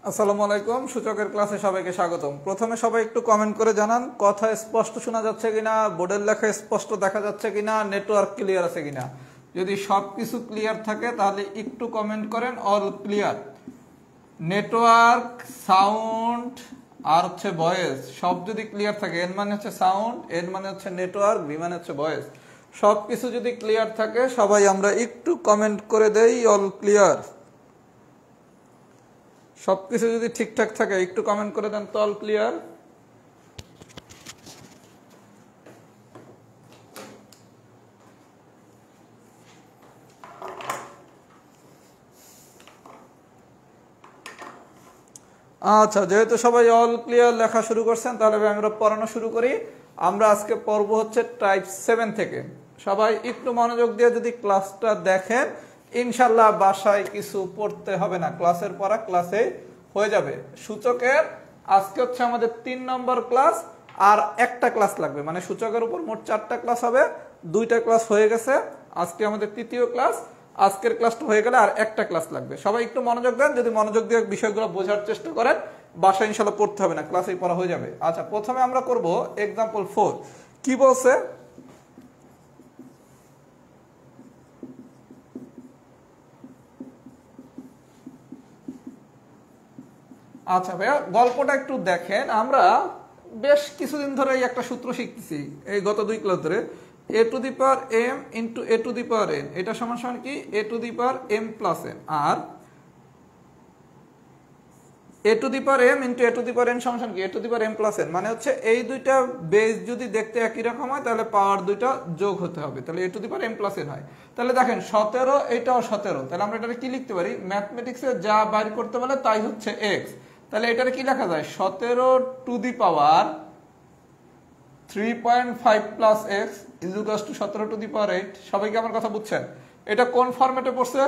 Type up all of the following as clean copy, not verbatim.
আসসালামু আলাইকুম, সূচকের ক্লাসে সবাইকে স্বাগতম। প্রথমে সবাই একটু কমেন্ট করে জানান কথা স্পষ্ট শোনা যাচ্ছে কিনা, বোর্ডের লেখা স্পষ্ট দেখা যাচ্ছে কিনা, নেটওয়ার্ক ক্লিয়ার আছে কিনা। যদি সব কিছু ক্লিয়ার থাকে তাহলে একটু কমেন্ট করেন অল ক্লিয়ার। নেটওয়ার্ক, সাউন্ড আর হচ্ছে ভয়েস সব যদি ক্লিয়ার থাকে, এন মানে হচ্ছে সাউন্ড, এন মানে হচ্ছে নেটওয়ার্ক, ভি মানে হচ্ছে ভয়েস, সব কিছু যদি ক্লিয়ার থাকে সবাই আমরা একটু কমেন্ট করে দেই অল ক্লিয়ার। সবকিছু যদি ঠিকঠাক থাকে একটু কমেন্ট করে দেন তো অল ক্লিয়ার। আচ্ছা, যেহেতু সবাই অল ক্লিয়ার লেখা শুরু করছেন তাহলে আমরা পড়ানো শুরু করি। আমরা আজকে পড়ব হচ্ছে টাইপ 7 থেকে। সবাই একটু মনোযোগ দিয়ে যদি ক্লাসটা দেখেন ইনশাল্লাহ বাসায় কিছু পড়তে হবে না, ক্লাসের পড়া ক্লাসে হয়ে যাবে। সূচকের আজকে হচ্ছে আমাদের 3 নম্বর ক্লাস আর একটা ক্লাস লাগবে, মানে সূচকের উপর মোট 4টা ক্লাস হবে, 2টা ক্লাস হয়ে গেছে, আজকে আমাদের তৃতীয় ক্লাস। আজকের ক্লাসটা হয়ে গেলে আর একটা ক্লাস লাগবে। সবাই একটু মনোযোগ দেন, যদি মনোযোগ দিয়ে বিষয়গুলো বোঝার চেষ্টা করেন বাসায় ইনশাল্লাহ পড়তে হবে না, ক্লাসেই পড়া হয়ে যাবে। আচ্ছা, প্রথমে আমরা করব এক্সাম্পল 4। কি বলছে? আচ্ছা ভাইয়া, গল্পটা একটু দেখেন। আমরা বেশ কিছুদিন ধরে এই একটা সূত্র শিখতেছি, এই গত 2 ক্লাস ধরে, a to the power m into a to the power n, এটা সমান সমান কি a to the power m plus n, আর a to the power m into a to the power n সমান সমান কি a to the power m plus n। মানে হচ্ছে এই দুইটা বেস যদি দেখতে একই রকম হয় তাহলে পাওয়ার দুইটা যোগ হতে হবে, তাহলে a to the power m plus n হয়। তাহলে দেখেন 17, এটাও 17, তাহলে আমরা এটাকে কি লিখতে পারি? ম্যাথমেটিক্সে যা বাইর করতে বলে তাই হচ্ছে x। তাহলে এটারে কি লেখা যায়? 17 to the power 3.5 plus x equals to 17 to the power 8। সবাই কি আমার কথা বুঝছেন? এটা কোন ফরম্যাটে পড়ছে?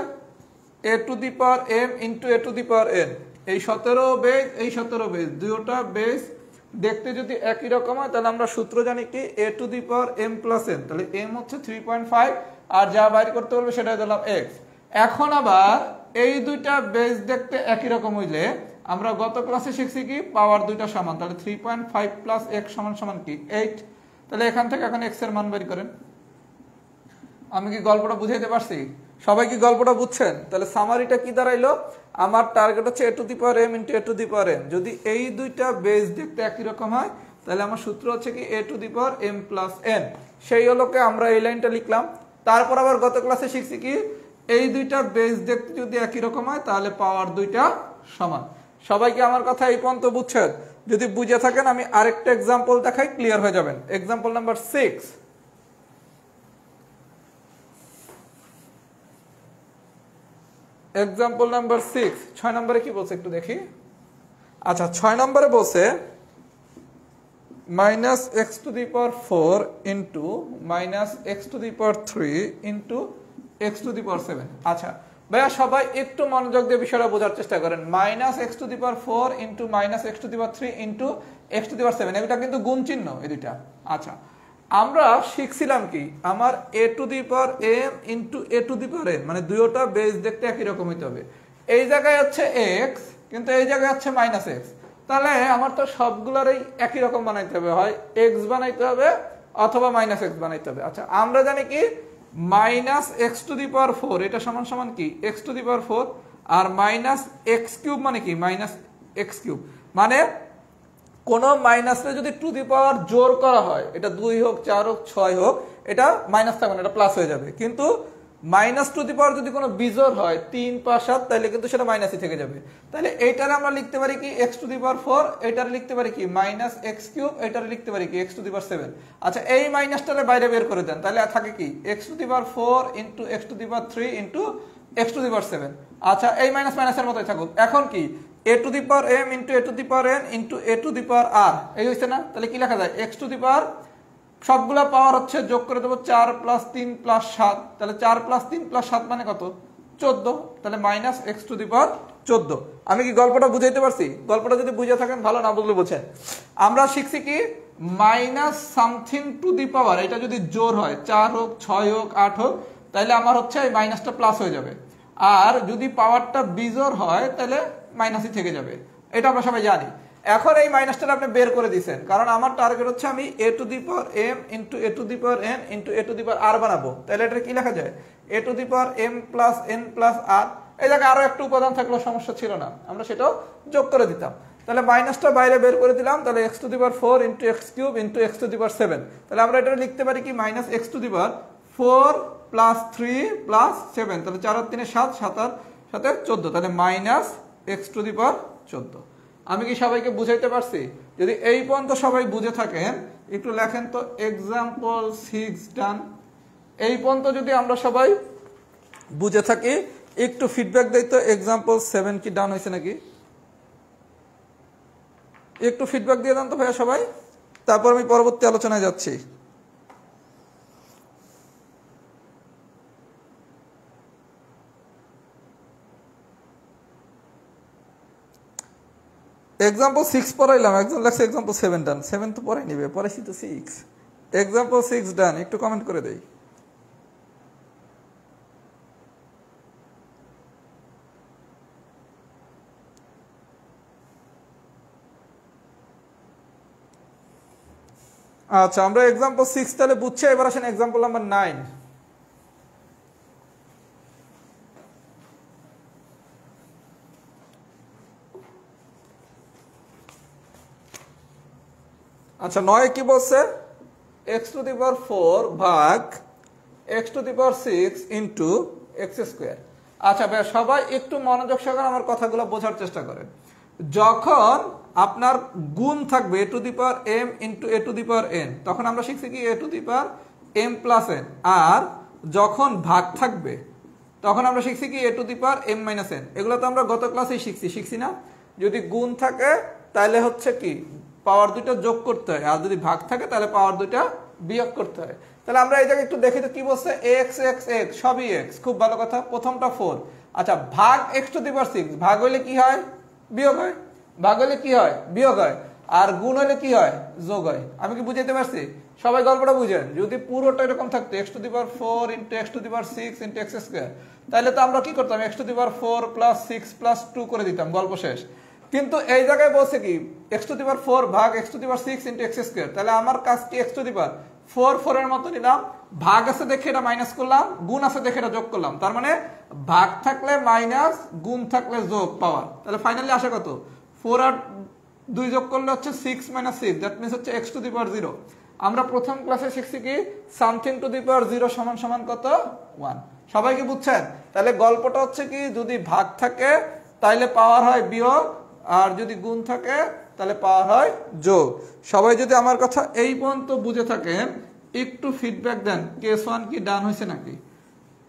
a to the power m into a to the power n। এই 17 বেস, এই 17 বেস, দুটোটা বেস দেখতে যদি একই রকম হয় তাহলে আমরা সূত্র জানি কি a to the power m plus n। তাহলে m হচ্ছে 3.5 আর যা বাইর করতে বলবে সেটা দিলাম x। এখন আবার এই দুইটা বেস দেখতে একই রকম হইলে আমরা গত ক্লাসে শিখছি কি পাওয়ার দুইটা সমান, তাহলে 3.5 প্লাস x সমান সমান কি 8। তাহলে এখান থেকে এখন x এর মান বের করেন। আমি কি গল্পটা বুঝাইতে পারছি? সবাই কি গল্পটা বুঝছেন? তাহলে সামারিটা কি দাঁড়াইলো? আমার টার্গেট হচ্ছে a to the power m into a to the power n। যদি এই দুইটা বেস দেখতে একই রকম হয় তাহলে আমার সূত্র হচ্ছে কি a to the power m plus n। সেই হলোকে আমরা এই লাইনটা লিখলাম। তারপর আবার গত ক্লাসে শিখছি কি এই দুইটা বেস দেখতে যদি একই রকম হয় তাহলে পাওয়ার দুইটা সমান। সবাই কি আমার কথা এই পর্যন্ত বুঝছেন? যদি বুঝে থাকেন আমি আরেকটা এক্সাম্পল দেখাই, ক্লিয়ার হয়ে যাবেন। Example number 6। এক্সাম্পল নাম্বার 6, 6 নম্বরে কি বলছে একটু দেখি। আচ্ছা, 6 নম্বরে বলছে minus x to the power 4 into minus x to the power 3 into x to the power 7। আচ্ছা ভাইয়া, সবাই একটু মনোযোগ দিয়ে বিষয়টা বোঝার চেষ্টা করেন। Minus x to the power 4 into minus x to the power 3 into x to the power 7, এটা কিন্তু গুণ চিহ্ন এই দুইটা। আচ্ছা, আমরা শিখছিলাম কি আমার a to the power m into a to the power n, মানে দুইটা বেস দেখতে একই রকম হইতে হবে। এই জায়গায় হচ্ছে x কিন্তু এই জায়গায় হচ্ছে মাইনাস x, তাহলে আমার তো সবগুলোরই একই রকম বানাইতে হবে, হয় x বানাইতে হবে অথবা মাইনাস x বানাইতে হবে। আচ্ছা, আমরা জানি কি minus x to the power 4 এটা সমান সমান কি এক্স টু দি পাওয়ার 4, আর মাইনাস এক্স কিউব মানে কি মাইনাস এক্স কিউব। মানে কোন মাইনাসে যদি টু দি পাওয়ার জোর করা হয়, এটা 2 হোক 4 হোক 6 হোক, এটা মাইনাস থাকবে না, এটা প্লাস হয়ে যাবে। কিন্তু মাইনাস টু দি পাওয়ার যদি কোনো বিজোড় হয় 3, 5, 7, তাহলে কিন্তু সেটা মাইনাসই থেকে যাবে। তাহলে এইটারে আমরা লিখতে পারি কি এক্স টু দি পাওয়ার 4, এটারে লিখতে পারি কি মাইনাস এক্স কিউব, এটারে লিখতে পারি কি এক্স টু দি পাওয়ার 7। আচ্ছা, এই মাইনাসটারে বাইরে বের করে দেন, তাহলে থাকে কি x to the power 4 into x to the power 3 into x to the power 7। আচ্ছা, এই মাইনাস মাইনাসের মতোই থাকুক। এখন কি a to the power m into a to the power n into a to the power r, এই হইছে না? তাহলে কি লেখা যায়? x টু দি পাওয়ার সবগুলা পাওয়ার হচ্ছে যোগ করে দেবো 4 প্লাস 3 প্লাস 7, তাহলে 4 প্লাস 3 প্লাস 7 মানে কত? 14, তাহলে মাইনাস এক্স টু দি পাওয়ার 14। আমি কি গল্পটা বুঝাইতে পারছি? গল্পটা যদি বুঝে থাকেন ভালো, না বুঝলে বুঝেন। আমরা শিখছি কি মাইনাস সামথিং টু দি পাওয়ার, এটা যদি জোর হয় 4 হোক 6 হোক 8 হোক, তাহলে আমার হচ্ছে এই মাইনাসটা প্লাস হয়ে যাবে। আর যদি পাওয়ারটা বিজোড় হয় তাহলে মাইনাসই থেকে যাবে, এটা আমরা সবাই জানি। এখন এই মাইনাসটা আপনি বের করে দিয়েছেন, কারণ আমার টার্গেট হচ্ছে আমি a to the power m into a to the power n into a to the power r বানাবো। তাহলে এটা কি লেখা যায়? a to the power m plus n plus r। এই জায়গায় আরো একটা উপাদান থাকলেও সমস্যা ছিল না, আমরা সেটাও যোগ করে দিতাম। তাহলে মাইনাসটা বাইরে বের করে দিলাম, তাহলে x to the power 4 into x cube into x to the power 7। তাহলে আমরা এটা লিখতে পারি কি minus x to the power 4 plus 3 plus 7। তাহলে 4 আর 3 7, 7 আর 7 14, তাহলে মাইনাস x টু দি পাওয়ার 14। আমি কি সবাইকে বুঝাইতে পারছি? যদি এই পর্যন্ত সবাই বুঝে থাকেন একটু লেখেন তো এক্সাম্পল 6 ডান। এই পর্যন্ত যদি আমরা সবাই বুঝে থাকি একটু ফিডব্যাক দেই তো এক্সাম্পল 7 কি ডান হয়েছে নাকি? একটু ফিডব্যাক দিয়ে দেন তো ভাইয়া সবাই, তারপর আমি পরবর্তী আলোচনায় যাচ্ছি। এক্সাম্পল 6 পড়াইলাম, একজন লাগছে এক্সাম্পল 7 ডান। 7 তো পরে নিবে, পড়াইছি তো 6। এক্সাম্পল 6 ডান, একটু কমেন্ট করে দেই। আচ্ছা, আমরা এক্সাম্পল 6 তাহলে বুঝছি। এবার আসেন এক্সাম্পল নাম্বার 9। আচ্ছা, 9 কি বলছে? x টু দি পাওয়ার 4 ভাগ x to the power 6 into x square. আচ্ছা ভাই, সবাই একটু মনোযোগ সহকারে আমার কথাগুলো বোঝার চেষ্টা করেন। যখন আপনার গুণ থাকবে a to the power m into a to the power n, তখন আমরা শিখছি কি a to the power m plus n। আর যখন ভাগ থাকবে তখন আমরা শিখছি কি a to the power m minus n। এগুলো তো আমরা গত ক্লাসেই শিখছি না? যদি গুণ থাকে তাহলে হচ্ছে কি পাওয়ার দুইটা যোগ করতে হয়, আর যদি ভাগ থাকে তাহলে পাওয়ার দুইটা বিয়োগ করতে হয়। তাহলে আমরা এই জায়গায় একটু দেখি তো কি বলছে। x x x সবই x, খুব ভালো কথা। প্রথমটা 4। আচ্ছা, ভাগ x টু দি পাওয়ার 6, ভাগ হইলে কি হয়? বিয়োগ হয়। ভাগ হইলে কি হয়? বিয়োগ হয়। আর গুণ হইলে কি হয়? যোগ হয়। আমি কি বুঝাইতে পারছি? সবাই গল্পটা বুঝেন। যদি পুরোটা এরকম থাকতো x to the power 4 into x to the power 6 into x square, তাহলে তো আমরা কি করতাম? x to the power 4 plus 6 plus 2 করে দিতাম, গল্প শেষ। কিন্তু এই জায়গায় বলছে কি x টু দি পাওয়ার 4 ভাগ x to the power 6 into x square. তাহলে আমার কাজ কি x টু দি পাওয়ার 4 4 এর মতো নিলাম, ভাগ আছে দেখে এটা মাইনাস করলাম, গুণ আছে দেখে এটা যোগ করলাম। তার মানে ভাগ থাকলে মাইনাস, গুণ থাকলে যোগ পাওয়ার। তাহলে ফাইনালি আসে কত? 4 আর 2 যোগ করলে হচ্ছে 6 মাইনাস 6, দ্যাট মিন্স হচ্ছে x টু দি পাওয়ার 0। আমরা প্রথম ক্লাসে শিখছি কি সামথিং টু দি পাওয়ার 0 সমান সমান কত? 1। সবাই কি বুঝছেন? তাহলে গল্পটা হচ্ছে কি যদি ভাগ থাকে তাহলে পাওয়ার হয় বিয়োগ, আর যদি গুণ থাকে তাহলে পাওয়ার হয় যোগ। সবাই যদি আমার কথা এই পর্যন্ত বুঝে থাকেন একটু ফিডব্যাক দেন, কেস 1 কি ডান হয়েছে নাকি?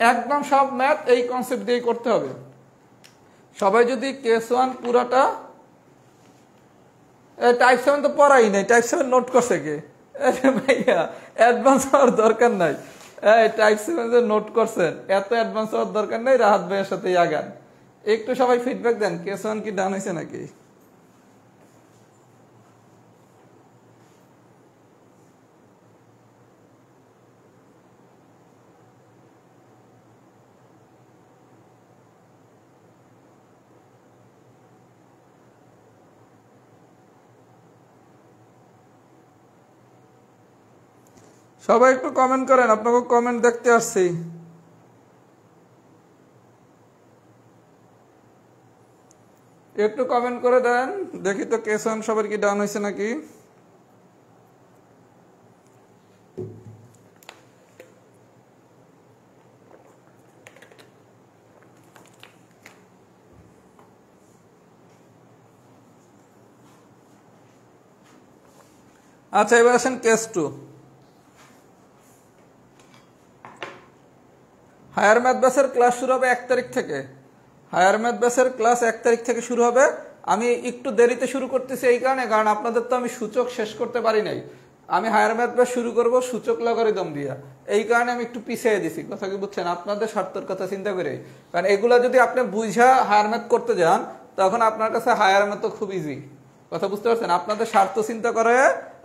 একদম সব ম্যাথ এই কনসেপ্ট দিয়ে করতে হবে। সবাই যদি কেস 1 পুরাটা, টাইপ 7 তো পড়াই নাই, টাইপ 7 নোট করছে কে? ভাইয়া অ্যাডভান্স হওয়ার দরকার নাই। টাইপ 7 যে নোট করছেন, এত অ্যাডভান্স হওয়ার দরকার নাই, রাহাত ভাইয়ের সাথে আগান। একটু সবাই ফিডব্যাক দেন, কেস 1 কি ডান হয়েছে নাকি? সবাই একটু কমেন্ট করেন, আপনাকে কমেন্ট দেখতে আসছি। একটু কমেন্ট করে দেন, দেখি তো কেস 1 সবার কি ডাউন হয়েছে নাকি। আচ্ছা, এবার আসেন কেস 2। হায়ার ম্যাথ ব্যাচের ক্লাস শুরু হবে 1 তারিখ থেকে। হায়ার ম্যাথ ব্যাচের ক্লাস 1 তারিখ থেকে শুরু হবে। আমি একটু দেরিতে শুরু করতেছি এই কারণে, কারণ আপনাদের তো আমি সূচক শেষ করতে পারি নাই। আমি হায়ার ম্যাথ ব্যাচ শুরু করব সূচক লগারিদম দিয়া, এই কারণে আমি একটু পিছিয়ে দিছি। কথা কি বুঝছেন? আপনাদের স্বার্থের কথা চিন্তা করে। কারণ এগুলা যদি আপনি বুঝা হায়ার ম্যাথ করতে যান তখন আপনার কাছে হায়ার ম্যাথ তো খুব ইজি। কথা বুঝতে পারছেন? আপনাদের স্বার্থ চিন্তা করে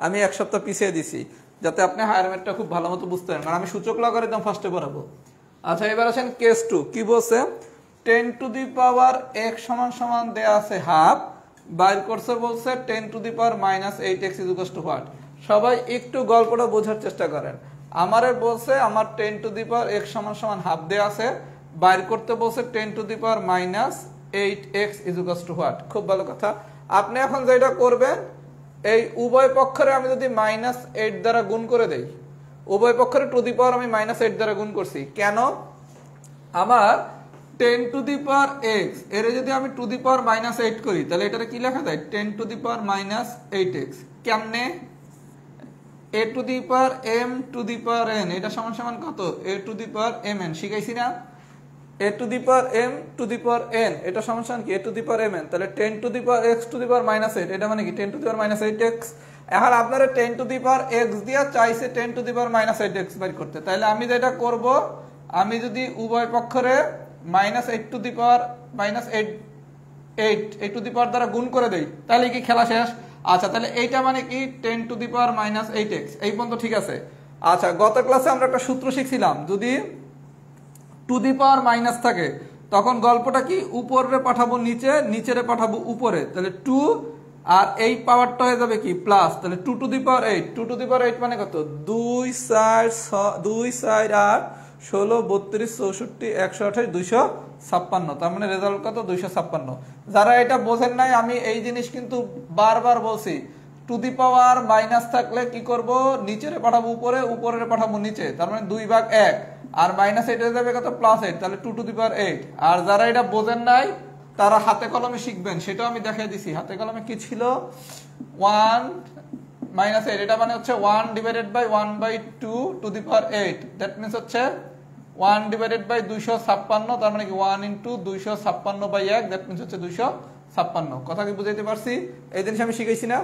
আমি 1 সপ্তাহ পিছিয়ে দিছি, যাতে আপনি হায়ার ম্যাথটা খুব ভালো মতো বুঝতে পারেন। কারণ আমি সূচক লগারিদম ফার্স্টে পড়াবো। আচ্ছা, এবার আসেন কেস 2 কি বলছে। 10 টু দি পাওয়ার x সমান সমান দেয়া আছে হাফ, বাইর করছে বলছে 10 two the power minus 8x is equal to what. সবাই একটু গল্পটা বোঝার চেষ্টা করেন। আমারে বলছে আমার 10 টু দি পাওয়ার x সমান সমান হাফ দেয়া আছে, বাইর করতে বলছে 10 two the power minus 8x is equal to what. খুব ভালো কথা। আপনি এখন যেটা করবেন, এই উভয় পক্ষের আমি যদি মাইনাস 8 দ্বারা গুণ করে দেই, উভয় পক্ষের টু দি পাওয়ার আমি মাইনাস 8 দ্বারা গুণ করছি কেন, আমার 10 টু দি পাওয়ার x এর যদি আমি টু দি পাওয়ার মাইনাস 8 করি তাহলে এটারে কি লেখা যায় 10 two the power minus 8x। কেমনে, a to the power m two the power n এটা সমান সমান কত, a to the power mn শিখাইছি না, a to the power m two the power n এটা সমান সমান কি a to the power mn। তাহলে 10 two the power x to the power minus 8 এটা মানে কি 10 two the power minus 8x। এখন আপনারা 10 টু দি পাওয়ার x দিয়া চাইছে 10 two the power minus 8x বের করতে, তাহলে আমি যেটা করব, আমি যদি উভয় পক্ষরে minus 8 to the power minus 8 to the power দ্বারা গুণ করে দেই তাহলে কি খেলা শেষ। আচ্ছা, তাহলে এইটা মানে কি 10 two the power minus 8x, এই পর্যন্ত ঠিক আছে। আচ্ছা, গত ক্লাসে আমরা একটা সূত্র শিখছিলাম, যদি টু দি পাওয়ার মাইনাস থাকে তখন গল্পটা কি উপরে পাঠাবো নিচে, নিচেরে পাঠাবো উপরে, তাহলে 2 আর এই পাওয়ারটা হয়ে যাবে কি প্লাস, তাহলে 2 to the power 8, 2 to the power 8 মানে কত 2 4 8 16 32 64 128 256, তার মানে রেজাল্ট কত 256। যারা এটা বোঝেন নাই, আমি এই জিনিস কিন্তু বারবার বলছি, টু দি পাওয়ার মাইনাস থাকলে কি করব, নিচেরে পাঠাবো উপরে, উপরে পাঠাবো নিচে, তার মানে 2/1 আর মাইনাস 8 হয়ে যাবে কত প্লাস 8, তাহলে 2 টু দি পাওয়ার 8। আর যারা এটা বোঝেন নাই তারা হাতে কলমে শিখবেন, সেটাও আমি দেখাই দিছি। হাতে কলমে কি ছিল 1 মাইনাস 8 এটা মানে হচ্ছে 1 divided by 1/2 to the power 8, that means হচ্ছে 1 ডিভাইডেড বাই 256, তার মানে কি 1 ইন্টু 256/1, দ্যাট মিন্স হচ্ছে 256। কথা কি বুঝাইতে পারছি? এই জিনিস আমি শিখাইছি না,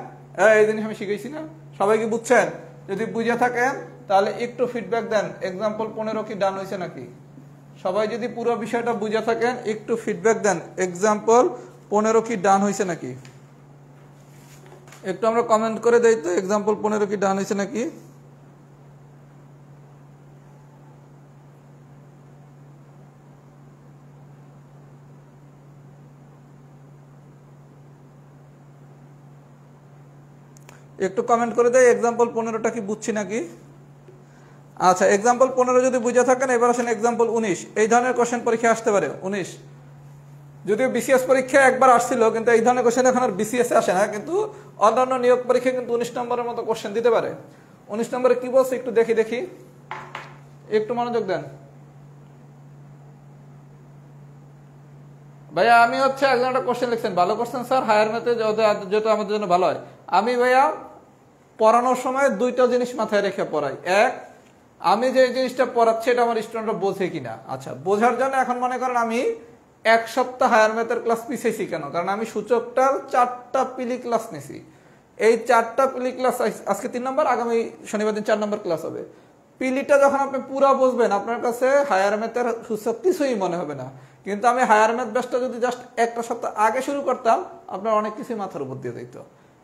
এই জিনিস আমি শিখাইছি না, সবাই কি বুঝছেন? যদি বুঝে থাকেন তাহলে একটু ফিডব্যাক দেন, এক্সাম্পল 15 কি ডান হয়েছে নাকি। সবাই যদি পুরো বিষয়টা বুঝে থাকেন একটু ফিডব্যাক দেন, এক্সাম্পল 15 কি ডান হয়েছে নাকি, একটু আমরা কমেন্ট করে দেই তো, এক্সাম্পল 15 কি ডান হয়েছে নাকি। একটু কমেন্ট করে দেয় এক্সাম্পল 15টা কি বুঝছি নাকি। আচ্ছা, এক্সাম্পল 15 যদি বুঝে থাকেন, এবার আসেন এক্সাম্পল 19। এই ধরনের কোশ্চেন পরীক্ষা আসতে পারে 19, যদিও বিসিএস পরীক্ষা একবার আসছিল, কিন্তু এই ধরনের কোশ্চেন এখন আর বিসিএস আসে না, কিন্তু অন্যান্য নিয়োগ পরীক্ষা কিন্তু 19 নম্বরের মতো কোশ্চেন দিতে পারে। 19 নম্বরে কি বলছে একটু দেখি, একটু মনোযোগ দেন ভাইয়া। আমি হচ্ছে একজন একটা কোশ্চেন লিখছেন, ভালো কোশ্চেন স্যার, হায়ার ম্যাথে যেটা আমাদের জন্য ভালো হয়। আমি ভাইয়া পড়ানোর সময় দুইটা জিনিস মাথায় রেখে পড়াই। এক, আমি যে জিনিসটা পড়াচ্ছি এটা আমার স্টুডেন্টরা বোঝে কিনা। আচ্ছা, বোঝার জন্য এখন মনে করেন আমি এক সপ্তাহ হায়ার ম্যাথের ক্লাস পিছিয়েছি কেন, কারণ আমি সূচকটার 4টা পিলি ক্লাস নিছি। এই 4টা পিলি ক্লাস আজকে 3 নম্বর, আগামী শনিবার দিন 4 নম্বর ক্লাস হবে। পিলিটা যখন আপনি পুরা বুঝবেন আপনার কাছে হায়ার ম্যাথের সূচক কিছুই মনে হবে না, কিন্তু আমি হায়ার ম্যাথ ব্যাচটা যদি জাস্ট একটা সপ্তাহ আগে শুরু করতাম আপনার অনেক কিছুই মাথার উপর দিয়ে দিত।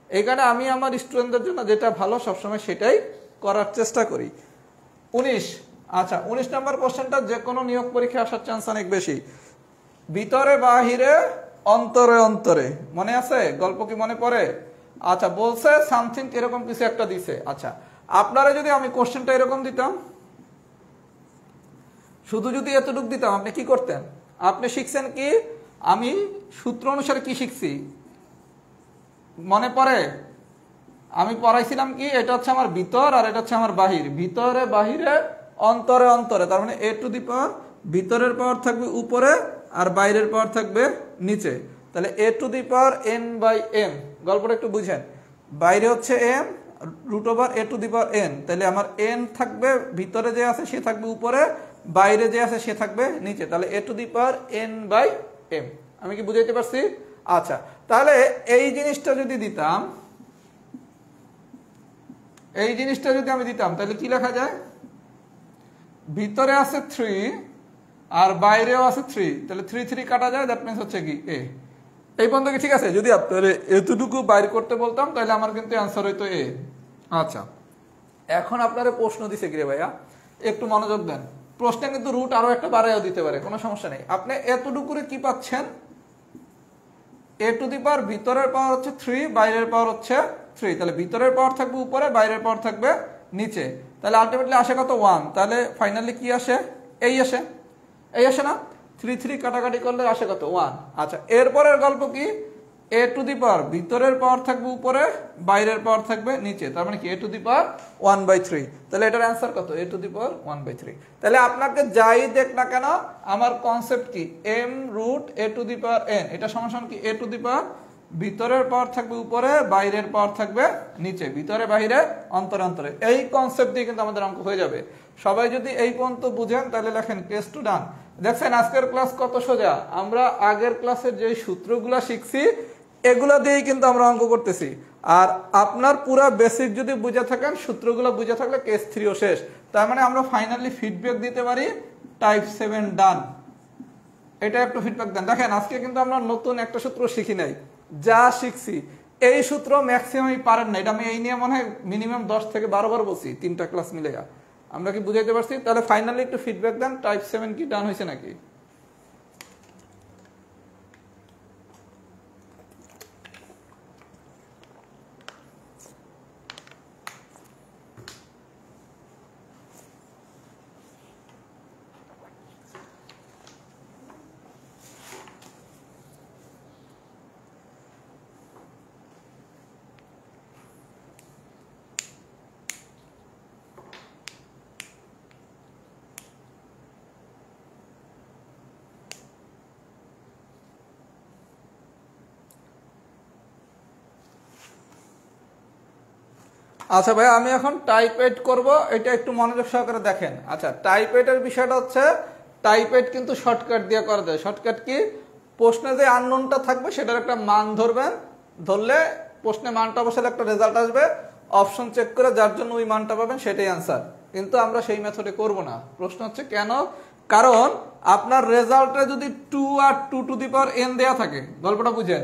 এই কারণে আমি আমার স্টুডেন্টদের জন্য যেটা ভালো সবসময় সেটাই করার চেষ্টা করি। 19, আচ্ছা 19 নম্বর কোশ্চেনটা যে কোনো নিয়োগ পরীক্ষা আসার চান্স অনেক বেশি। ভিতরে বাহিরে অন্তরে অন্তরে, মনে আছে গল্প কি মনে পড়ে? আচ্ছা, বলছে সামথিং এরকম কিছু একটা দিছে। আচ্ছা, আপনারা যদি আমি কোশ্চেনটা এরকম দিতাম, শুধু যদি এতটুকু দিতাম, আপনি কি করতেন? আপনি শিখছেন কি, আমি সূত্র অনুসারে কি শিখছি মনে পড়ে? আমি পড়াইছিলাম কি, এটা হচ্ছে আমার ভিতর আর এটা হচ্ছে আমার বাহির, ভিতরে বাহিরে অন্তরে অন্তরে, তার মানে এ টু দি পাওয়ার ভিতরের পাওয়ার থাকবে উপরে আর বাইরের পাওয়ার থাকবে নিচে। তাহলে a to the power n by m, গল্পটা একটু বুঝেন। বাইরে হচ্ছে m root over a to the power n, তাহলে আমার এন থাকবে ভিতরে যে আছে সে থাকবে উপরে, বাইরে যে আছে সে থাকবে নিচে, তাহলে a to the power n by m. আমি কি বুঝাইতে পারছি? আচ্ছা, তাহলে এই জিনিসটা যদি দিতাম, এই জিনিসটা যদি আমি দিতাম তাহলে কি লেখা যায়, ভিতরে আছে 3 আর বাইরেও আছে 3, তাহলে 3 3 কাটা যায়, দ্যাট মিন্স হচ্ছে কি এ। এই পর্যন্ত কি ঠিক আছে? যদি আপনারা এতটুকু বাইর করতে বলতাম তাহলে আমার কিন্তু অ্যান্সার হইতো এ। আচ্ছা, এখন আপনারা প্রশ্ন দিছে কি রে ভাইয়া, একটু মনোযোগ দেন। প্রশ্নে কিন্তু রুট আরো একটা বাড়াইও দিতে পারে, কোনো সমস্যা নেই। আপনি এতটুকুরে কি পাচ্ছেন, এ টু দি পাওয়ার ভিতরের পাওয়ার হচ্ছে 3, বাইরের পাওয়ার হচ্ছে 3, তাহলে ভিতরের পাওয়ার থাকবে উপরে, বাইরের পাওয়ার থাকবে নিচে, তাহলে আলটিমেটলি আসে কত 1, তাহলে ফাইনালি কি আসে, এই আসে না, 3 3 কাটাকাটি করলে আসে কত 1। আচ্ছা, এরপরের গল্প কি, এ টু দি পাওয়ার ভিতরের পাওয়ার থাকবে উপরে, বাইরের পাওয়ার থাকবে নিচে, তার মানে কি এ টু দি পাওয়ার 1/3, তাহলে এটার অ্যান্সার কত, এ টু দি পাওয়ার 1/3। তাহলে আপনাকে যাই দেখ না কেন, আমার কনসেপ্ট কি, m root a to the power n, এটা সমান কি এ টু দি পাওয়ার ভিতরের পাওয়ার থাকবে উপরে, বাইরের পাওয়ার থাকবে নিচে, ভিতরে বাইরে অন্তরে অন্তরে, এই কনসেপ্ট দিয়ে কিন্তু আমাদের অঙ্ক হয়ে যাবে। সবাই যদি এই পর্যন্ত বুঝেন তাহলে লেখেন কেস টু ডান। দেখছেন আজকের ক্লাস কত সোজা, আমরা আগের ক্লাসের যে সূত্রগুলা শিখছি এগুলা দিয়েই কিন্তু আমরা অঙ্ক করতেছি। আর আপনার পুরা বেসিক যদি বুঝে থাকেন, সূত্রগুলো বুঝে থাকলে কেস 3ও শেষ। তার মানে আমরা ফাইনালি ফিডব্যাক দিতে পারি টাইপ 7 ডান। এটা একটু ফিডব্যাক দেন। দেখেন আজকে কিন্তু আমরা নতুন একটা সূত্র শিখি নাই, যা শিখছি এই সূত্র ম্যাক্সিমামই পারেন না। এটা আমি এই নিয়ে মনে হয় মিনিমাম 10 থেকে 12 বার বলছি, 3টা ক্লাস মিলে। আমরা কি বুঝাইতে পারছি? তাহলে ফাইনালি একটু ফিডব্যাক দেন, টাইপ 7 কি ডান হয়েছে নাকি? আচ্ছা ভাই, আমি এখন টাইপ 8 করব, এটা একটু মনোযোগ সহকারে দেখেন। আচ্ছা, টাইপ 8 এর বিষয়টা হচ্ছে, টাইপ 8 কিন্তু শর্টকাট দিয়ে করা যায়। শর্টকাট কি, প্রশ্নে যে আননোনটা থাকবে সেটার একটা মান ধরবেন, ধরলে প্রশ্নে মানটা বসালে একটা রেজাল্ট আসবে, অপশন চেক করে যার জন্য ওই মানটা পাবেন সেটাই অ্যান্সার। কিন্তু আমরা সেই মেথডে করব না। প্রশ্ন হচ্ছে কেন, কারণ আপনার রেজাল্টে যদি 2 আর 2 টু দি পাওয়ার n দেয়া থাকে, গল্পটা বুঝেন,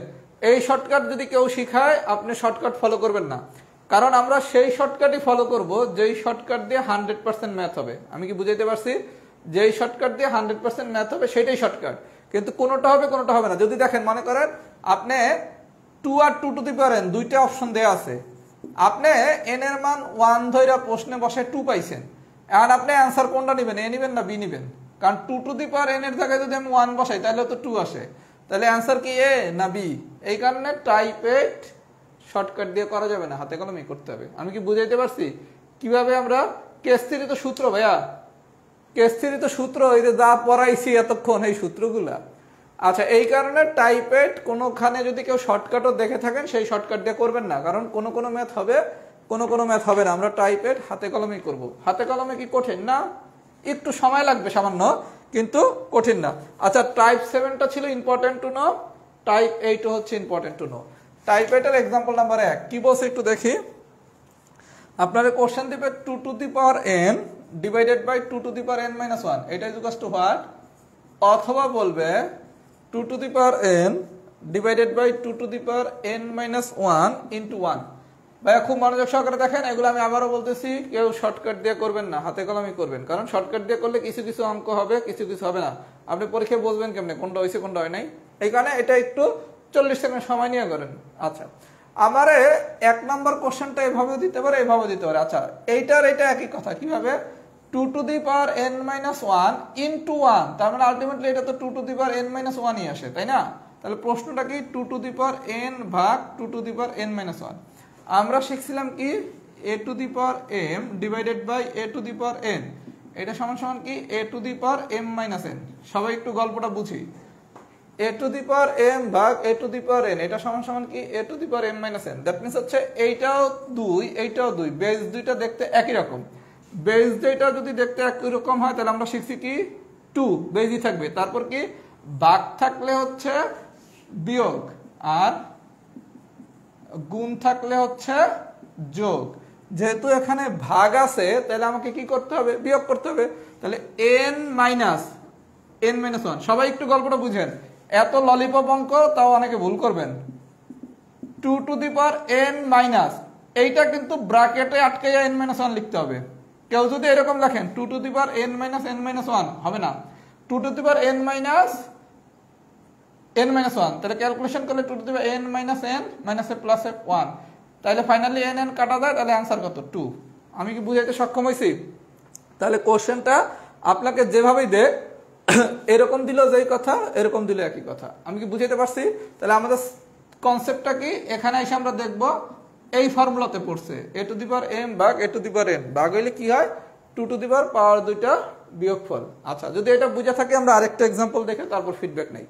এই শর্টকাট যদি কেউ শিখায় আপনি শর্টকাট ফলো করবেন না, কারণ আমরা সেই শর্টকাটই ফলো করব যেই শর্টকাট দিয়ে 100% ম্যাথ হবে। আমি কি বুঝাইতে পারছি? যেই শর্টকাট দিয়ে 100% ম্যাথ হবে সেটাই শর্টকাট, কিন্তু কোনোটা হবে কোনোটা হবে না। যদি দেখেন, মনে করেন আপনি 2 আর 2 টু দি পাওয়ার n দুইটা অপশন দেয়া আছে, আপনি n এর মান 1 ধইরা প্রশ্নে বসে 2 পাইছেন, এখন আপনি অ্যান্সার কোনটা নেবেন, a নেবেন না b নেবেন? কারণ 2 টু দি পাওয়ার n এর জায়গায় যদি আমি 1 বসাই তাহলে তো 2 আসে, তাহলে অ্যান্সার কি a না b? এই কারণে টাইপ 8 শর্টকাট দিয়ে করা যাবে না, হাতে কলমে করতে হবে। আমি কি বুঝাইতে পারছি কিভাবে? আমরা কেস 3 তো সূত্র ভাইয়া, কেস 3 তো সূত্র, এই যে যা পড়াইছি এতক্ষণ এই সূত্রগুলা। আচ্ছা, এই কারণে টাইপ 8 কোনোখানে যদি কেউ শর্টকাটও দেখে থাকেন সেই শর্টকাট দিয়ে করবেন না, কারণ কোনো ম্যাথ হবে, কোনো ম্যাথ হবে না। আমরা টাইপ 8 হাতে কলমেই করব। হাতে কলমে কি কঠিন না? একটু সময় লাগবে সামান্য, কিন্তু কঠিন না। আচ্ছা, টাইপ 7টা ছিল ইম্পর্টেন্ট টু নো, টাইপ 8 হচ্ছে ইম্পর্টেন্ট টু নো। টাইপ 8 এর एग्जांपल নাম্বার 1 কি বলছে একটু দেখি। আপনারা কোশ্চেন দিবে 2 to the power n divided by 2 to the power n - 1, এটা ইকুয়ালস টু হোয়াট? অথবা বলবে 2 to the power n divided by 2 to the power n - 1 into 1। ভাইয়া খুব মনোযোগ সহকারে দেখেন, এগুলো আমি আবারও বলতেছি, কেউ শর্টকাট দিয়ে করবেন না, হাতে কলমে করবেন, কারণ শর্টকাট দিয়ে করলে কিছু কিছু অঙ্ক হবে, কিছু কিছু হবে না। আপনি পরীক্ষায় বুঝবেন কেমনে কোনটা হয়েছে কোনটা হয় নাই। এই কারণে এটা একটু 40 সেকেন্ড সময় নিয়ে করেন। আচ্ছা, আমারে 1 নম্বর কোশ্চেনটা এভাবে দিতে পারে, এভাবে দিতে পারে। আচ্ছা, এইটার এটা একই কথা, কিভাবে? 2 to the power n - 1 into 1, তার মানে আলটিমেটলি এটা তো 2 টু দি পাওয়ার n - 1 ই আসে, তাই না? তাহলে প্রশ্নটা কি, 2 টু দি পাওয়ার n ভাগ 2 টু দি পাওয়ার n - 1। আমরা শিখছিলাম কি, a to the power m divided by a to the power n, এটা সমান সমান কি a to the power m - n। সবাই একটু গল্পটা বুঝি। a to the power m ভাগ a to the power n, এটা সমান সমান কি a to the power m - n। That means হচ্ছে এইটাও 2, এইটাও 2, বেস দুইটা দেখতে একই রকম। বেস দুইটা যদি দেখতে একই রকম হয় তাহলে আমরা শিখছি কি 2 বেসই থাকবে, তারপর কি ভাগ থাকলে হচ্ছে বিয়োগ, আর গুণ থাকলে হচ্ছে যোগ। যেহেতু এখানে ভাগ আছে তাহলে আমাকে কি করতে হবে, বিয়োগ করতে হবে। তাহলে n - 1, সবাই একটু গল্পটা বুঝেন, এত ললিপপ অঙ্ক তাও অনেকে ভুল করবেন। 2 to the power n minus, এইটা কিন্তু ব্র্যাকেটে আটকাইয়া n - 1 লিখতে হবে। কেউ যদি এরকম লেখেন 2 to the power n minus n minus 1 হবে না, 2 to the power n minus n minus 1, তাহলে ক্যালকুলেশন করলে 2 to the power n minus n minus a plus a 1, তাহলে ফাইনালি n n কাটা যায়, তাহলে অ্যান্সার কত 2। আমি কি বুঝাইতে সক্ষম হয়েছি? তাহলে কোশ্চেনটা আপনাকে যেভাবেই দে এরকম দিল যেই কথা, এরকম দিল একই কথা। আমি কি বুঝাইতে পারছি? তাহলে আমাদের কনসেপ্টটা কি, এখানে এসে আমরা দেখব এই ফর্মুলাতে পড়ছে a to the power m ভাগ a to the power n, ভাগ হইলে কি হয় 2 টু দি পাওয়ার পাওয়ার দুইটা বিয়োগফল। আচ্ছা, যদি এটা বুঝে থাকে আমরা আরেকটা এক্সাম্পল দেখে তারপর ফিডব্যাক নেই।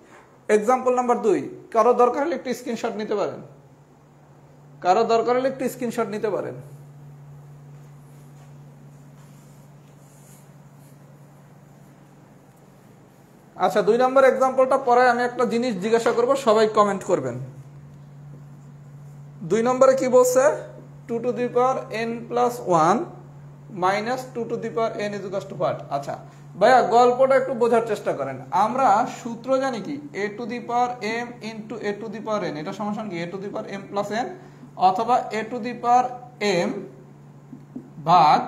এক্সাম্পল নাম্বার 2, কারো দরকার হলে একটু স্ক্রিনশট নিতে পারেন, কারো দরকার হলে একটু স্ক্রিনশট নিতে পারেন। আচ্ছা, 2 নম্বর এক্সাম্পলটা পরে আমি একটা জিনিস জিজ্ঞাসা করব, সবাই কমেন্ট করবেন। 2 নম্বরে কি বলছে, 2 to the power n plus 1 minus 2 to the power n is equal to what? আচ্ছা ভাইয়া, গল্পটা একটু বোঝার চেষ্টা করেন। আমরা সূত্র জানি কি, a to the power m into a to the power n, এটা সমান কি a to the power m plus n, অথবা a to the power m ভাগ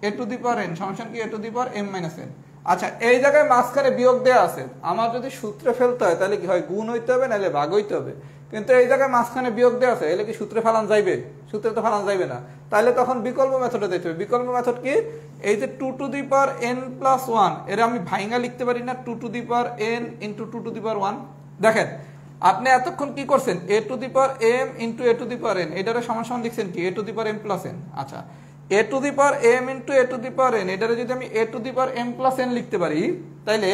a to the power n সমান কি a to the power m minus n। আচ্ছা, এই জায়গায় মাঝখানে বিয়োগ দেওয়া আছে, আমার যদি সূত্রে ফেলতে হয় তাহলে কি হয়, গুণ হইতে হবে নাহলে ভাগ হইতে হবে, কিন্তু এই জায়গায় মাঝখানে বিয়োগ দেওয়া আছে, এলে কি সূত্রে ফেলান যাইবে? সূত্রে তো ফেলান যাইবে না, তাহলে তখন বিকল্প মেথডে দিতে হবে। বিকল্প মেথড কি, এই যে 2 to the power n plus 1 এর আমি ভাইঙ্গা লিখতে পারি না 2 to the power n into 2 to the power 1। দেখেন আপনি এতক্ষণ কি করছেন, a to the power m into a to the power n, এটারে সমান সমান লিখছেন কি a to the power m plus n। আচ্ছা, a to the power m into a to the power n, এটারে যদি আমি a to the power m plus n লিখতে পারি, তাইলে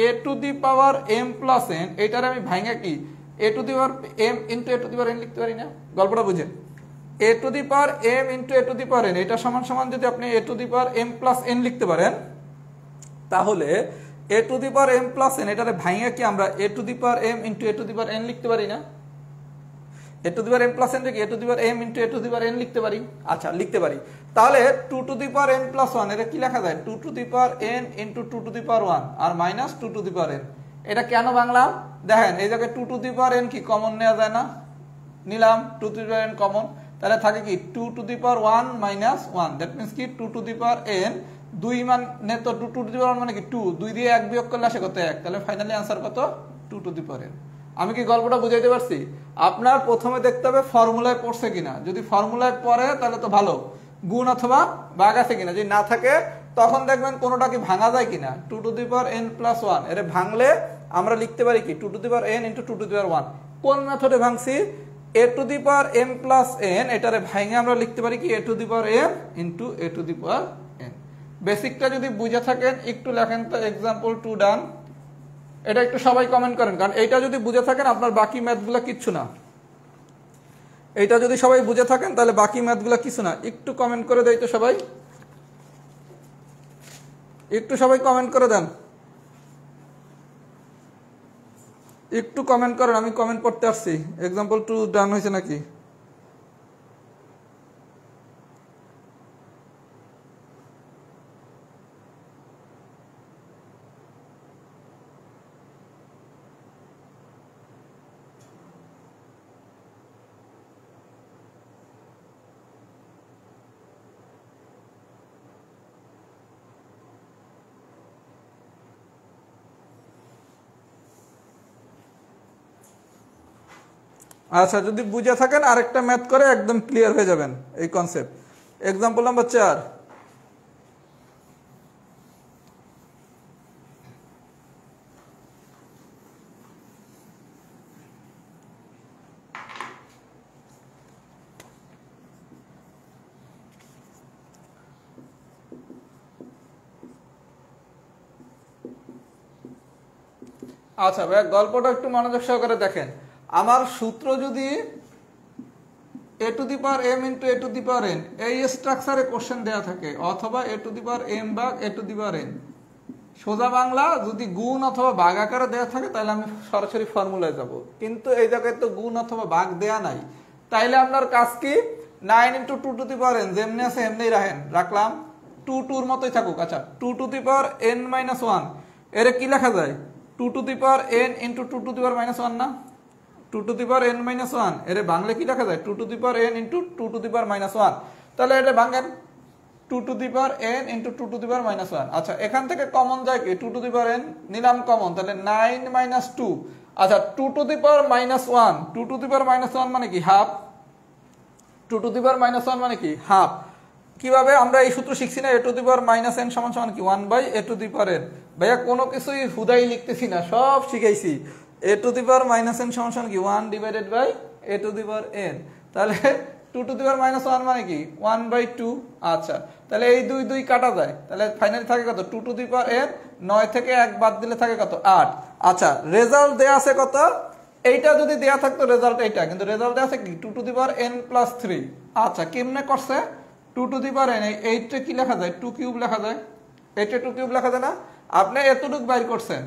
a to the power m plus n এটারে আমি ভাইঙ্গা কি a to the power m into a to the power n লিখতে পারি না? গল্পটা বুঝেন, a to the power m into a to the power n এটা সমান সমান যদি আপনি a to the power m plus n লিখতে পারেন, তাহলে a to the power m plus n এটারে ভাইঙ্গা কি আমরা a to the power m into a to the power n লিখতে পারি না? a to the power m plus n কে a to the power m into a to the power n লিখতে পারি। আচ্ছা, লিখতে পারি। তাহলে 2 to the power n plus 1 এটা কি লেখা যায়, 2 to the power n into 2 to the power 1 আর minus 2 to the power n। এটা কেন বাংলা দেখেন, এই জায়গায় 2 টু দি পাওয়ার n কি কমন নেওয়া যায় না? নিলাম 2 to the power n common, তাহলে থাকে কি 2 to the power 1 minus 1, that means কি 2 টু দি পাওয়ার n, 2 মানে তো 2 টু দি পাওয়ার 1 মানে কি 2, 2 দিয়ে 1 বিয়োগ করলে আসে কত 1, তাহলে ফাইনালি आंसर কত 2 টু দি পাওয়ার n। আমি কি গল্পটা বুঝাইতে পারছি? আপনার প্রথমে দেখতে হবে ফর্মুলায় পড়ছে কিনা, যদি ফর্মুলায় পড়ে তাহলে তো ভালো, গুণ অথবা ভাগ আছে কিনা, যদি না থাকে তখন দেখবেন কোনোটা কি ভাঙা যায় কিনা। 2 to the power n plus 1 এর ভাঙলে আমরা লিখতে পারি কি 2 to the power n into 2 to the power 1। কোন মেথডে ভাঙছি, a to the power m plus n এটারে ভাঙে আমরা লিখতে পারি কি a to the power m into a to the power n। বেসিকটা যদি বুঝে থাকেন একটু লেখেন তো, एग्जांपल 2 ডান, এটা একটু সবাই কমেন্ট করেন, কারণ এইটা যদি বুঝে থাকেন আপনার বাকি ম্যাথগুলো কিচ্ছু না। এইটা যদি সবাই বুঝে থাকেন তাহলে বাকি ম্যাথগুলো কিছু না। একটু কমেন্ট করে দেই তো সবাই, একটু সবাই কমেন্ট করে দেন, একটু কমেন্ট করেন, আমি কমেন্ট পড়তে আসছি। एग्जांपल 2 ডান হয়েছে নাকি? আচ্ছা, যদি বুঝে থাকেন আরেকটা ম্যাথ করে একদম ক্লিয়ার হয়ে যাবেন এই কনসেপ্ট। एग्जांपल নাম্বার 4, আচ্ছা ভাই গল্পটা একটু মনোযোগ সহকারে দেখেন। আমার সূত্র যদি a to the power m into a to the power n এই স্ট্রাকচারে কোশ্চেন দেয়া থাকে, অথবা a to the power m ভাগ a to the power n, সোজা বাংলা যদি গুণ অথবা ভাগ আকারে দেয়া থাকে তাহলে আমি সরাসরি ফর্মুলায় যাব, কিন্তু এই জায়গায় তো গুণ অথবা ভাগ দেয়া নাই। তাইলে আপনার কাজ কি, 9 into 2 to the power n যেমনি আছে এমনিই রাখলাম, 2 2 এর মতোই থাকুক। আচ্ছা, 2 to the power n minus 1 এর কি লেখা যায়, 2 to the power n into 2 to the power minus 1 না? 2 to the power n minus 1 এর বাংলা কি লেখা যায়, 2 to the power n into 2 to the power minus 1। তাহলে এটা ভাঙেন, 2 to the power n into 2 to the power minus 1। আচ্ছা এখান থেকে কমন যায় কি 2 টু দি পাওয়ার n নিলাম কমন, তাহলে 9 মাইনাস 2। আচ্ছা 2 to the power minus 1, 2 to the power minus 1 মানে কি half, 2 to the power minus 1 মানে কি হাফ। কিভাবে আমরা এই সূত্র শিখছি না, a to the power minus n সমান সমান কি 1 by a to the power n। ভাইয়া কোনো কিছুই হুদাই লিখতেছি না, সব শিখাইছি। a to the power minus n সমান সমান কি 1 divided by a to the power n। তাহলে 2 টু দি পাওয়ার মাইনাস 1 মানে কি 1 বাই 2। আচ্ছা তাহলে এই 2 2 কাটা যায়, তাহলে ফাইনালি থাকে কত 2 টু দি পাওয়ার n, 9 থেকে 1 বাদ দিলে থাকে কত 8। আচ্ছা রেজাল্ট দেয়া আছে কত, এইটা যদি দেয়া থাকতো রেজাল্ট এইটা, কিন্তু রেজাল্ট দেয়া আছে কি 2 to the power n plus 3। আচ্ছা কেমনে করছে 2 টু দি পাওয়ার n, এইটা কি লেখা যায় 2 কিউব লেখা যায়, এইটা 2 কিউব লেখা যায় না। আপনি এতটুক বাইর করছেন,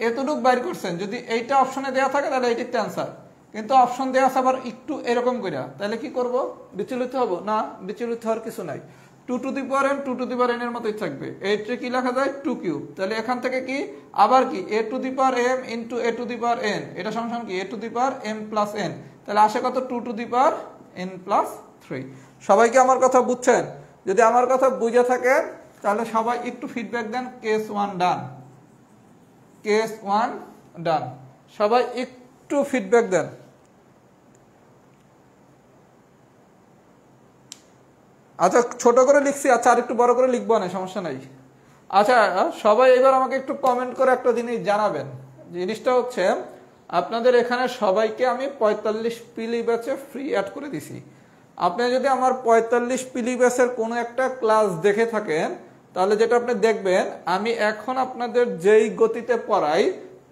এতটুক বাইর করছেন, যদি এইটা অপশনে দেয়া থাকে তাহলে এইটার অ্যান্সার, কিন্তু অপশন দেয়া আছে আবার একটু এরকম কইরা, তাহলে কি করব বিচলিত হব না, বিচলিত হওয়ার কিছু নাই। 2 to the power n 2 to the power n এর মতই থাকবে, এইটা কি লেখা যায় 2 কিউব, তাহলে এখান থেকে কি আবার কি a to the power m into a to the power n, এটা সমান কি a to the power m plus n, তাহলে আসে কত 2 to the power n plus 3। সবাই কি আমার কথা বুঝছেন? যদি আমার কথা বুঝে থাকেন তাহলে সবাই একটু ফিডব্যাক দেন, কেস 1 ডান, কেস 1 ডান, সবাই একটু ফিডব্যাক দেন। আচ্ছা ছোট করে লিখছি, আচ্ছা আর একটু বড় করে লিখবো না, সমস্যা নাই। আচ্ছা সবাই এবার আমাকে একটু কমেন্ট করে একটা জিনিস জানাবেন, জিনিসটা হচ্ছে আপনাদের এখানে সবাইকে আমি 45 পিলি ব্যাচে ফ্রি অ্যাড করে দিছি। আপনি যদি আমার 45 পিলি ব্যাচের কোনো একটা ক্লাস দেখে থাকেন তাহলে যেটা আপনি দেখবেন, আমি এখন আপনাদের যেই গতিতে পড়াই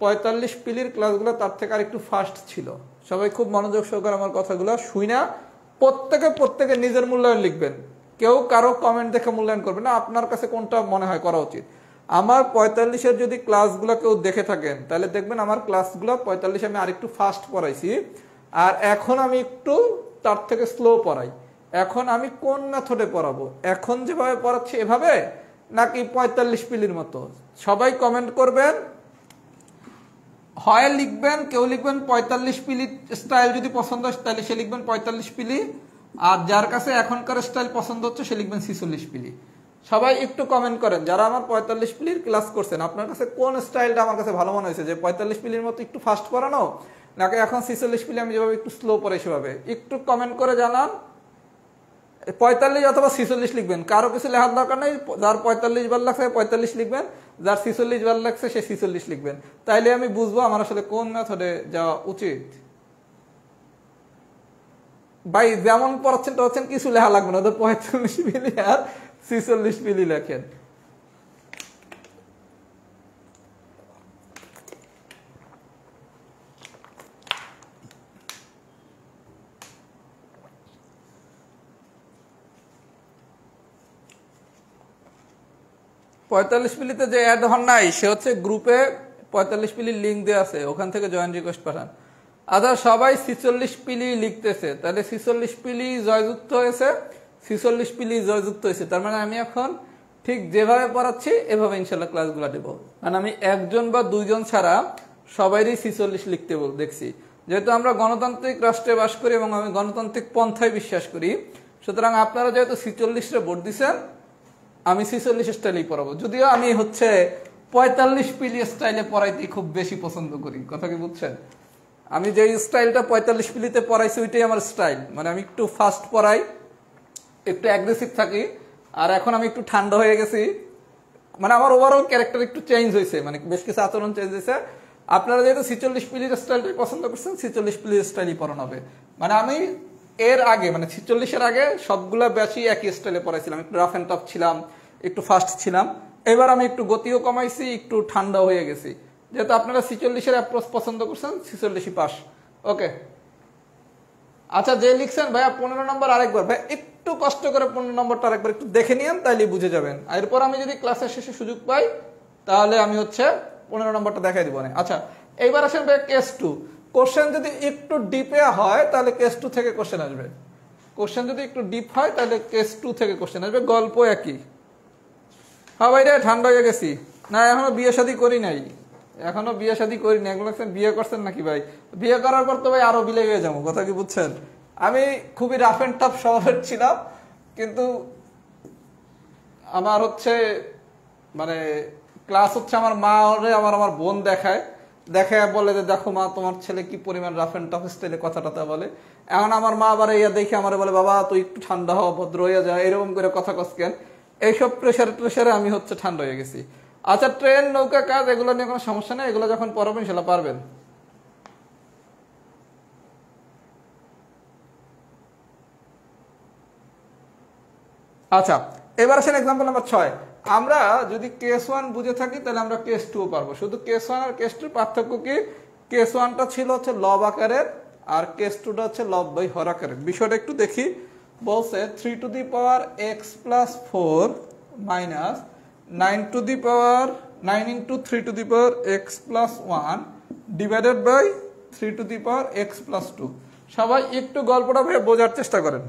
45 পিলির ক্লাসগুলো তার থেকে আর একটু ফাস্ট ছিল। সবাই খুব মনোযোগ সহকারে আমার কথাগুলো শুইনা প্রত্যেকে নিজের মূল্যায়ন লিখবেন, কেউ কারো কমেন্ট দেখে মূল্যায়ন করবে না, আপনার কাছে কোনটা মনে হয় করা উচিত। আমার 45-এর যদি ক্লাসগুলো কেউ দেখে থাকেন তাহলে দেখবেন আমার ক্লাসগুলো 45 আমি আরেকটু ফাস্ট পড়াইছি, আর এখন আমি একটু তার থেকে স্লো পড়াই। এখন আমি কোন মেথডে পড়াবো, এখন যেভাবে পড়াচ্ছি এভাবে নাকি 45 পিলির মতো? সবাই কমেন্ট করবেন, হয় লিখবেন, কেউ লিখবেন 45 পিলি স্টাইল যদি পছন্দ হয় তাহলে সে লিখবেন 45 পিলি, আর যার কাছে এখনকার স্টাইল পছন্দ হচ্ছে সে লিখবেন 46 পিলি। সবাই একটু কমেন্ট করেন যারা আমার 45 পিলির ক্লাস করছেন, আপনার কাছে কোন স্টাইলটা আমার কাছে ভালো মনে হয়েছে, যে 45 পিলির মতো একটু ফাস্ট পড়ানো নাকি এখন 46 পিলি আমি যেভাবে একটু স্লো পড়াই সেভাবে, একটু কমেন্ট করে জানান। 45 অথবা 46 লিখবেন, কারো কিছু লেখার দরকার নেই, যার 45 বার লাগছে 45 লিখবেন, যার 46 বার লাগছে সে 46 লিখবেন, তাইলে আমি বুঝবো আমার আসলে কোন মেথডে যাওয়া উচিত। ভাই যেমন পড়াচ্ছেন টড়াচ্ছেন কিছু লেখা লাগবে না, 45 মিলি আর 46 মিলি লেখেন। পঁয়তাল্লিশ মিলিতে যে অ্যাড হন নাই সে হচ্ছে গ্রুপে 45 পিলির লিঙ্ক দেওয়া আছে, ওখান থেকে জয়েন রিকোয়েস্ট পাঠান। আচ্ছা সবাই 46 পিলি লিখতেছে, তাহলে 46 পিলি জয়যুক্ত হয়েছে, 46 পিলি জয়যুক্ত হয়েছে, তার মানে আমি এখন ঠিক যেভাবে পড়াচ্ছি এভাবে ইনশাল্লাহ ক্লাসগুলো দেবো। মানে আমি একজন বা দুইজন ছাড়া সবাইরই 46 লিখতে দেখছি, যেহেতু আমরা গণতান্ত্রিক রাষ্ট্রে বাস করি এবং আমি গণতান্ত্রিক পন্থায় বিশ্বাস করি, সুতরাং আপনারা যেহেতু 46-রে ভোট দিচ্ছেন আমি 46 স্টাইলেই পড়াবো, যদিও আমি হচ্ছে 45 পিলি স্টাইলে পড়াইতে খুব বেশি পছন্দ করি, কথা কি বুঝছেন? আমি যে স্টাইলটা 45 পিলিতে পড়াইছি ওইটাই আমার স্টাইল, মানে আমি একটু ফাস্ট পড়াই, একটু অ্যাগ্রেসিভ থাকি, আর এখন আমি একটু ঠান্ডা হয়ে গেছি, মানে আমার ওভারঅল ক্যারেক্টার একটু চেঞ্জ হয়েছে, মানে বেশ কিছু আচরণ চেঞ্জ হয়েছে। আপনারা যেহেতু 46 পিলির স্টাইলটাই পছন্দ করছেন 46 পিলির স্টাইলই পড়ানো হবে। মানে আমি এর আগে মানে 46-এর আগে সবগুলা ব্যাচই একই স্টাইলে পড়াইছিলাম, একটু রাফ অ্যান্ড টাফ ছিলাম, একটু ফাস্ট ছিলাম। এবার আমি একটু গতিও কমাইছি, একটু ঠান্ডা হয়ে গেছি, যেহেতু আপনারা 46-এর অ্যাপ্রোচ পছন্দ করছেন 46-ই পাস। ওকে আচ্ছা যে লিখছেন ভাইয়া 15 নম্বর আরেকবার, ভাই একটু কষ্ট করে 15 নম্বরটা আরেকবার একটু দেখে নিয়েন, তাইলে বুঝে যাবেন। এরপর আমি যদি ক্লাসের শেষে সুযোগ পাই তাহলে আমি হচ্ছে 15 নম্বরটা দেখাই দিব না। আচ্ছা এইবার আসেন ভাই কেস 2। কোশ্চেন যদি একটু ডিপে হয় তাহলে কেস 2 থেকে কোশ্চেন আসবে, কোশ্চেন যদি একটু ডিপ হয় তাহলে কেস 2 থেকে কোশ্চেন আসবে, গল্প একই। হ্যাঁ ভাই রে ঠান্ডা হয়ে গেছি, না এখনো বিয়ে শাদী করি নাই, এখনো বিয়ে শাদী করি না। এগুলো বিয়ে করছেন নাকি ভাই? বিয়ে করার পর তো ভাই আরো বিলে হয়ে যাবো, কথা কি বুঝছেন? আমি খুবই রাফ এন্ড টাফ স্বভাবের ছিলাম, কিন্তু আমার হচ্ছে মানে ক্লাস হচ্ছে আমার মা আমার বোন দেখায় বলে যে দেখো মা তোমার ছেলে কি পরিমাণ রাফ এন্ড টাফ স্টাইলে কথা টথা বলে। এখন আমার মা আবার ইয়া দেখে আমার বলে বাবা তুই একটু ঠান্ডা হওয়া ভদ্র হয়ে যায়, এরকম করে কথা কসকেন। এইসব প্রেশারে আমি হচ্ছে ঠান্ডা হয়ে গেছি। আচ্ছা ট্রেন নৌকা কাজ এগুলো নিয়ে কোনো সমস্যা নেই, এগুলো যখন পড়াবেন ইনশাল্লাহ পারবেন। আচ্ছা এবার আসেন এক্সাম্পল নাম্বার 6। আমরা যদি কেস 1 বুঝে থাকি তাহলে আমরা কেস 2 পারবো। শুধু কেস 1 আর কেস 2 পার্থক্য কি, কেস 1টা ছিল হচ্ছে লব আকারের আর কেস 2টা হচ্ছে লব বাই হর আকারের। বিষয়টা একটু দেখি। বলছে 3 to the power x plus 4 minus 9 to the power 9 into 3 to the power x plus 1 divided by 3 to the power x plus 2। সবাই একটু গল্পটা ভেবে বোঝার চেষ্টা করেন।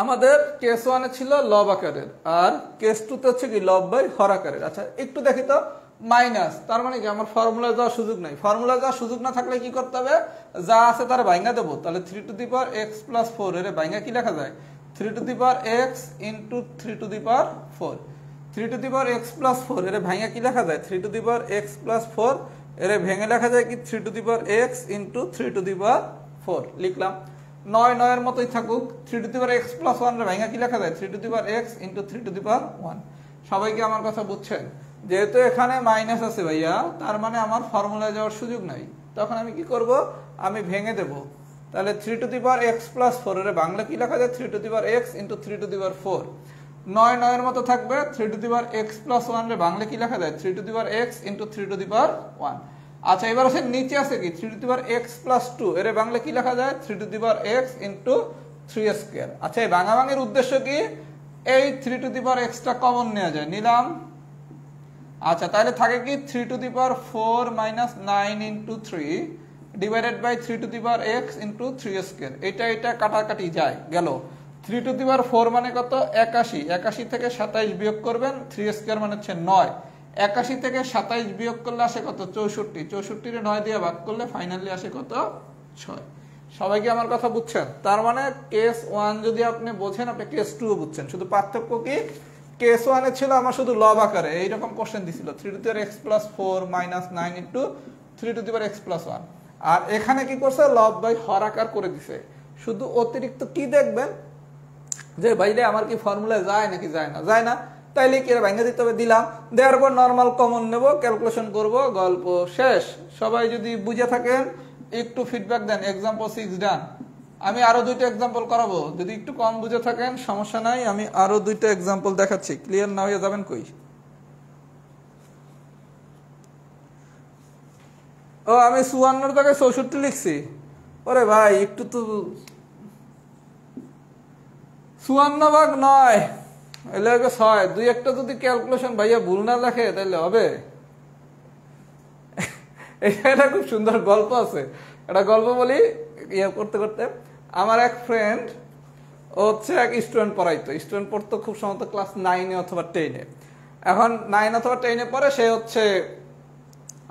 আমাদের কেস 1 ছিল লব আকারের আর কেস 2 তে হচ্ছে কি লব বাই হর আকারের। আচ্ছা একটু দেখি তো, মাইনাস তার মানে কি আমার ফর্মুলা যাওয়ার সুযোগ নাই। ফর্মুলা যাওয়ার সুযোগ না থাকলে কি করতে হবে, যা আছে তার ভাঙা দেবো। তাহলে 3 to the power x plus 4 এর ভাঙা কি লেখা যায় 3 to the power x into 3 to the power 4। 3 to the power x plus 4 এর ভাঙা কি লেখা যায় 3 to the power x plus 4 এর ভেঙে লেখা যায় কি 3 to the power x into 3 to the power 4 লিখলাম। 9 এর মতোই থাকুক। 3 to the power x plus 1 এর ভাঙা কি লেখা যায় 3 to the power x into 3 to the power 1। সবাই কি আমার কথা বুঝছেন? যেহেতু এখানে মাইনাস আছে ভাইয়া, তার মানে আমার ফর্মুলায় যাওয়ার সুযোগ নাই। তখন আমি কি করব, আমি ভেঙে দেব। তাহলে 3 to the power x plus 4 এর বাংলা কি লেখা যায় 3 to the power x into 3 to the power 4। 9 এর মতো থাকবে। 3 to the power x plus 1 এর বাংলা কি লেখা যায় 3 to the power x into 3 to the power 1। আচ্ছা এবার আছে নিচে আছে কি 3 to the power x plus 2 এর বাংলা কি লেখা যায় 3 to the power x into 3 square. আচ্ছা এই ভাঙাভাঙির উদ্দেশ্য কি, এই 3 টু দি পাওয়ার x টা কমন নেওয়া যায়, নিলাম। আচ্ছা তাহলে থাকে কি 3 to the power 4 minus 9 into 3 divided by 3 to the power x into 3 square. এটা কাটাকাটি যায় গেল। 3 টু দি পাওয়ার 4 মানে কত 81। 81 থেকে 27 বিয়োগ করবেন, 3 স্কয়ার মানে হচ্ছে 9। 81 থেকে 27 বিয়োগ করলে আসে কত 64। 64 রে 9 দিয়ে ভাগ করলে ফাইনালি আসে কত 6। সবাই কি আমার কথা বুঝছেন? তার মানে কেস 1 যদি আপনি বোঝেন আপনি কেস 2 ও বুঝছেন। শুধু পার্থক্য কি, কেস 1 এ ছিল আমার শুধু লব আকারে এইরকম কোশ্চেন দিছিল 3 to the power x plus 4 minus 9 into 3 to the power x plus 1। আর এখানে কি করছে লব বাই হর আকার করে দিছে। শুধু অতিরিক্ত কি দেখবেন যে বাইরে আমার কি ফর্মুলা যায় নাকি যায় না, যায় না তাইলে কি ভাঙা দিতে হবে, দিলাম। দেওয়ার পর নর্মাল কমন নেব, ক্যালকুলেশন করব, গল্প শেষ। সবাই যদি বুঝে থাকেন একটু ফিডব্যাক দেন। এক্সাম্পল 6 ডান। আমি আরো 2টা এক্সাম্পল করাবো, যদি একটু কম বুঝে থাকেন সমস্যা নাই, আমি আরো 2টা এক্সাম্পল দেখাচ্ছি। ক্লিয়ার না হয়ে যাবেন কই? ও আমি 54 জায়গায় 64 লিখছি। ওরে ভাই একটু তো 54 ভাগ 9 এলে 6। দুই একটা যদি ক্যালকুলেশন ভাইয়া ভুল না লেখে তাহলে হবে। এটা খুব সুন্দর গল্প আছে, একটা গল্প বলি। ইয়ে করতে করতে আমার এক ফ্রেন্ড ও হচ্ছে এক স্টুডেন্ট পড়াইতো। স্টুডেন্ট পড়তো খুব সম্ভবত ক্লাস 9 অথবা 10-এ। এখন 9 অথবা 10-এ পড়ে। সে হচ্ছে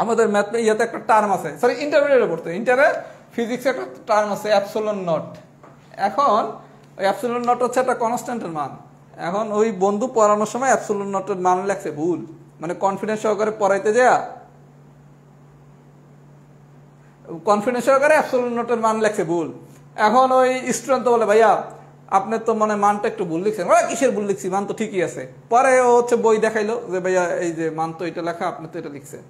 আমাদের ম্যাথ ইয়েতে একটা টার্ম আছে, সরি ইন্টারমিডিয়েটে পড়তো। ইন্টারে ফিজিক্সে একটা টার্ম আছে অ্যাপসিলন নট। এখন ওই অ্যাপসিলন নট হচ্ছে একটা কনস্ট্যান্টের মান। এখন ওই বন্ধু পড়ানোর সময় অ্যাপসিলন নটের মান লেখছে ভুল, মানে কনফিডেন্স সহকারে পড়াইতে যায় অ্যাপসিলন নটের মান লেখছে ভুল। এখন ওই স্টুডেন্ট তো বলে ভাইয়া আপনি তো মানে মানটা একটু ভুল লিখছেন। কিসের ভুল লিখছি, মান তো ঠিকই আছে। পরে ও হচ্ছে বই দেখাইলো যে ভাইয়া এই যে মান তো এটা লেখা, আপনি তো এটা লিখছেন।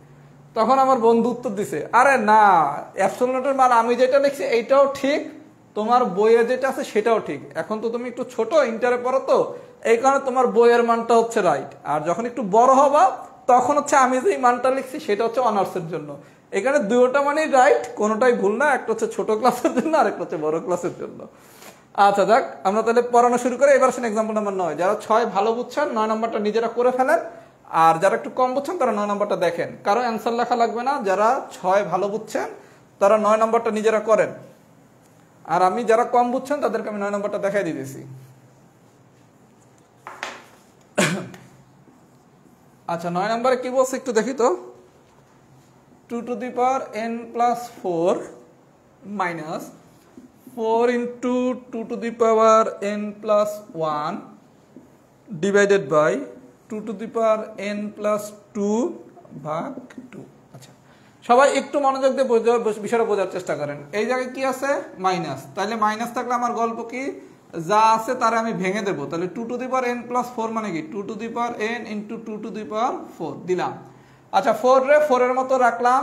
তখন আমার বন্ধু উত্তর দিছে, আরে না অ্যাপসিলন নটের মান আমি যেটা লিখছি এইটাও ঠিক, তোমার বইয়ে যেটা আছে সেটাও ঠিক। এখন তো তুমি একটু ছোট, ইন্টারে পড়ো, তো এই কারণে তোমার বইয়ের মানটা হচ্ছে রাইট। আর যখন একটু বড় হবা তখন হচ্ছে আমি যে মানটা লিখছি সেটা হচ্ছে অনার্সের জন্য। এখানে দুটোটা মানেই রাইট, কোনোটাই ভুল না। একটা হচ্ছে ছোট ক্লাসের জন্য আর একটা হচ্ছে বড় ক্লাসের জন্য। আচ্ছা যাক, আমরা তাহলে পড়ানো শুরু করে। এবার আসেন এক্সাম্পল নাম্বার 9। যারা 6 ভালো বুঝছেন 9 নাম্বারটা নিজেরা করে ফেলেন, আর যারা একটু কম বুঝছেন তারা 9 নাম্বারটা দেখেন। কারো অ্যান্সার লেখা লাগবে না। যারা 6 ভালো বুঝছেন তারা 9 নাম্বারটা নিজেরা করেন, আর আমি যারা কম বুঝছেন তাদেরকে আমি 9 নাম্বারটা দেখাই দিয়েছি। আচ্ছা 9 নাম্বারে কি বলছে একটু দেখি তো। 2 to the power n plus 4 minus 4 into 2 to the power n plus 1 divided by 2n+2 ভাগ 2। আচ্ছা, সবাই একটু মনোযোগ দিয়ে বিষয়টা বোঝার চেষ্টা করেন। এই জায়গায় কি আছে? মাইনাস। তাহলে মাইনাস থাকলে আমার গল্প কি? যা আছে তারা আমি ভেঙে দেব। তাহলে 2n+4 মানে কি? 2n ইন্টু 2^4 দিলাম। আচ্ছা, 4 এর মতো রাখলাম।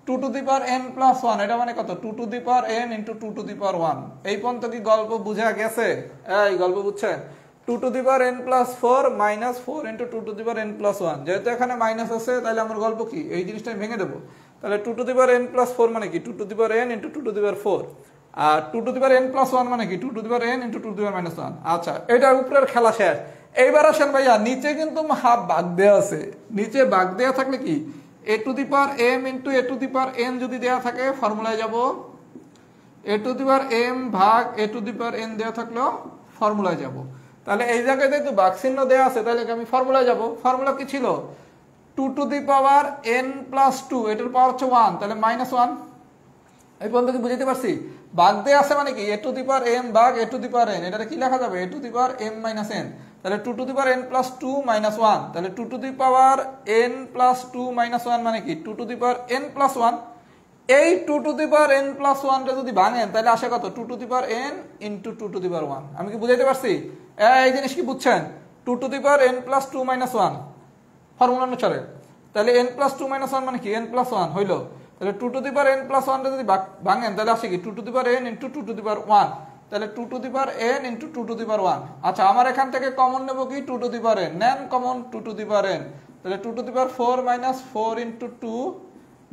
2n+1 এটা মানে কত? 2n into 2^1। এই পর্যন্ত কি গল্প বুঝা গেছে? এই গল্প বুঝছেন? 2n+4 minus 4 into 2n+1। যেহেতু এখানে মাইনাস আছে তাহলে আমার গল্প কি? এই জিনিসটা ভেঙে দেবো। তাহলে 2n+4 মানে কি? 2n into 2^4। আর 2n+1 মানে কি? 2n into 2n-1। আচ্ছা, এটার উপরের খেলা শেষ। এইবার আসেন ভাইয়া, নিচে কিন্তু হাফ ভাগ দেওয়া আছে। নিচে ভাগ দেওয়া থাকলে কি? a⁴m ইন্টু a⁴n যদি দেওয়া থাকে ফর্মুলায় যাব। a⁴m ভাগ a⁴n দেওয়া থাকলেও ফর্মুলায় যাব। তাহলে এই জায়গায় যেহেতু ভাগ চিহ্ন দেওয়া আছে তাহলে আমি ফর্মুলায় যাব। ফর্মুলা কি ছিল? 2n+2, এটার পাওয়ার হচ্ছে 1, তাহলে -1। এই পর্যন্ত কি বুঝাতে পারছি? ভাগ দেওয়া আছে মানে কি? a⁴m ভাগ a⁴n, এটা কি লেখা যাবে? a⁴m-n। তাহলে 2n+2 -1, তাহলে 2n+2 -1 মানে কি? 2n+1। এই 2n+1 টা যদি ভাঙেন তাহলে আসে কত? 2n into 2^1। আমি কি বুঝাইতে পারছি? এই জিনিস কি বুঝছেন? 2n+2 -1 ফর্মুলা অনুসারে। তাহলে n+2 -1 মানে কি? n+1 হইল। তাহলে 2n+1 টা যদি ভাঙেন তাহলে আসে কি? 2n into 2^1। তাহলে 2n ইন্টু 2^1। আচ্ছা, আমার এখান থেকে কমন নেব কি? 2n নেন কমন, 2n। তাহলে 2^4 minus 4 into 2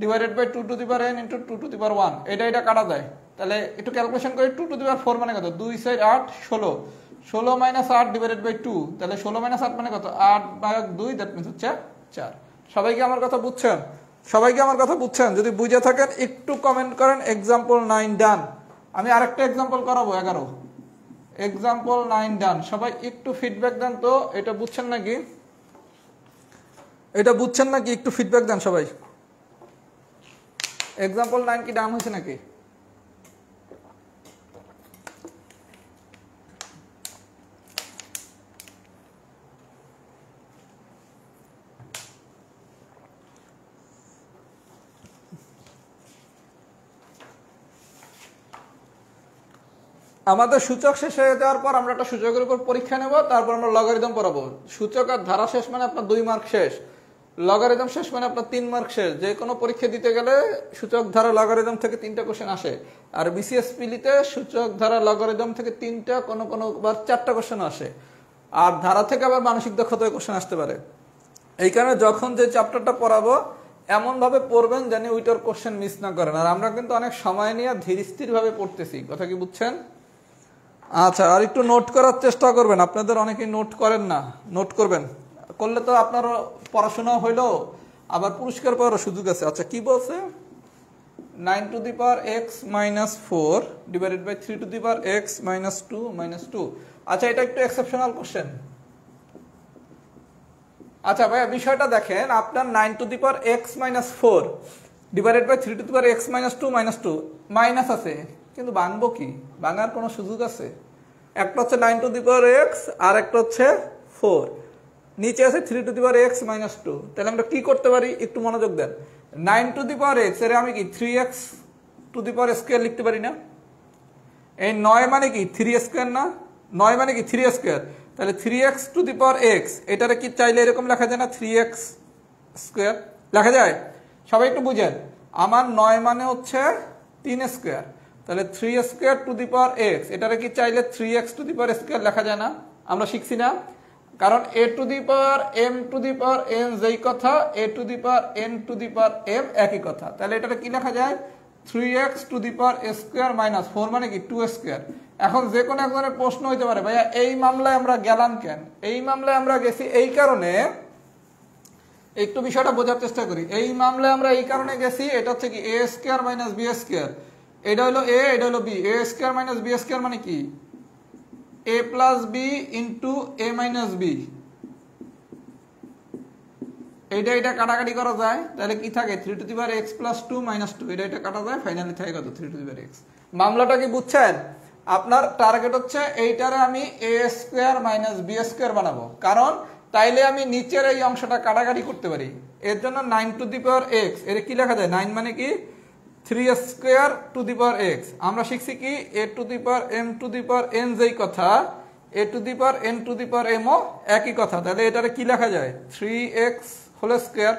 divided by 2n into 2^1। এটা কাটা যায়। তাহলে একটু ক্যালকুলেশন করি। 2^4 মানে কত? 2 4 8 16। 16 মাইনাস 8 ডিভাইডেড বাই 2, তাহলে 16 মাইনাস 8 মানে কত? 8 ভাগ 2, দ্যাট মিন্স হচ্ছে 4। সবাইকে আমার কথা বুঝছেন? সবাইকে আমার কথা বুঝছেন? যদি বুঝে থাকেন একটু কমেন্ট করেন। এক্সাম্পল 9 ডান। আমি আরেকটা এক্সাম্পল করাবো 11। এক্সাম্পল 9 ডান। সবাই একটু ফিডব্যাক দেন তো, এটা বুঝছেন নাকি? এটা বুঝছেন নাকি? একটু ফিডব্যাক দেন সবাই। এক্সাম্পল 9 কি ডান হয়েছে নাকি? আমাদের সূচক শেষ হয়ে যাওয়ার পর আমরা একটা সূচকের উপর পরীক্ষা নেব, তারপর আমরা লগারিদম পড়াবো। সূচক আর ধারা শেষ মানে আপনার 2 মার্ক শেষ। লগারিদম শেষ মানে আপনার 3 মার্ক শেষ। যে কোনো পরীক্ষা দিতে গেলে সূচক ধারা লগারিদম থেকে 3টা কোশ্চেন আসে। আর বিসিএস পিলিতে সূচক ধারা লগারিদম থেকে 3টা, কোনো বার 4টা কোশ্চেন আসে। আর ধারা থেকে আবার মানসিক দক্ষতায় কোশ্চেন আসতে পারে। এই কারণে যখন যে চ্যাপ্টারটা পড়াবো এমন ভাবে পড়বেন যেন ওইটার কোশ্চেন মিস না করেন। আর আমরা কিন্তু অনেক সময় নিয়ে ধীর স্থির ভাবে পড়তেছি, কথা কি বুঝছেন? আচ্ছা, আর একটু নোট করার চেষ্টা করবেন। আপনাদের অনেকেই নোট করেন না, নোট করবেন। করলে তো আপনার পড়াশোনা হইলো, আবার পুরস্কার পাওয়ার সুযোগ আছে। আচ্ছা, কি বলছে? 9^x-4 divided by 3^x-2 - 2। আচ্ছা, এটা একটু এক্সেপশনাল কোশ্চেন। আচ্ছা ভাইয়া, বিষয়টা দেখেন। আপনার 9^x-4 divided by 3^x-2 - 2 minus আছে, কিন্তু ভাঙবো কি? ভাঙার কোনো সুযোগ আছে? একটা হচ্ছে 9^x আর একটা হচ্ছে 4, নিচে আছে 3^x-2। তাহলে আমরা কি করতে পারি? একটু মনোযোগ দেন। 9^x এর আমি কি 3x² লিখতে পারি না? এই 9 মানে কি 3² না? 9 মানে কি 3²। তাহলে 3x² এটারে কি চাইলে এরকম লেখা যায় না? 3x² লেখা যায়? সবাই একটু বুঝেন। আমার 9 মানে হচ্ছে 3²। তাহলে 3² এটারে কি চাইলে 3x² লেখা যায় না? আমরা শিখছি না? কারণ a⁴m⁴n যেই কথা, a⁴n⁴m একই কথা। তাহলে এটারে কি লেখা যায়? 3x² - 4 মানে কি 2²। এখন যে কোনো একজনের প্রশ্ন হইতে পারে, ভাইয়া এই মামলায় আমরা গেলাম কেন? এই মামলায় আমরা গেছি এই কারণে, একটু বিষয়টা বোঝার চেষ্টা করি। এই মামলায় আমরা এই কারণে গেছি, এটা হচ্ছে কি a² - b²। এটা হলো a, এটা হলো b। a² - b² মানে কি? a + b into a - b। এটা কাটাকাটি করা যায়, তাহলে কি থাকে? 3^x + 2 - 2। এটা কাটা যায়, ফাইনালি থাকে কত? 3^x। মামলাটা কি বুঝছেন? আপনার টার্গেট হচ্ছে এইটারে আমি a square minus b square বানাবো, কারণ তাইলে আমি নিচের এই অংশটা কাটাকাটি করতে পারি। এর জন্য 9 টু দি পাওয়ার x, এর কি লেখা যায়? 9 মানে কি 3 square to the power x। আমরা শিখছি কি a to the power m two the power n যেই কথা, a to the power n two the power m ও একই কথা। তাহলে এটারে কি লেখা যায়? 3x whole square.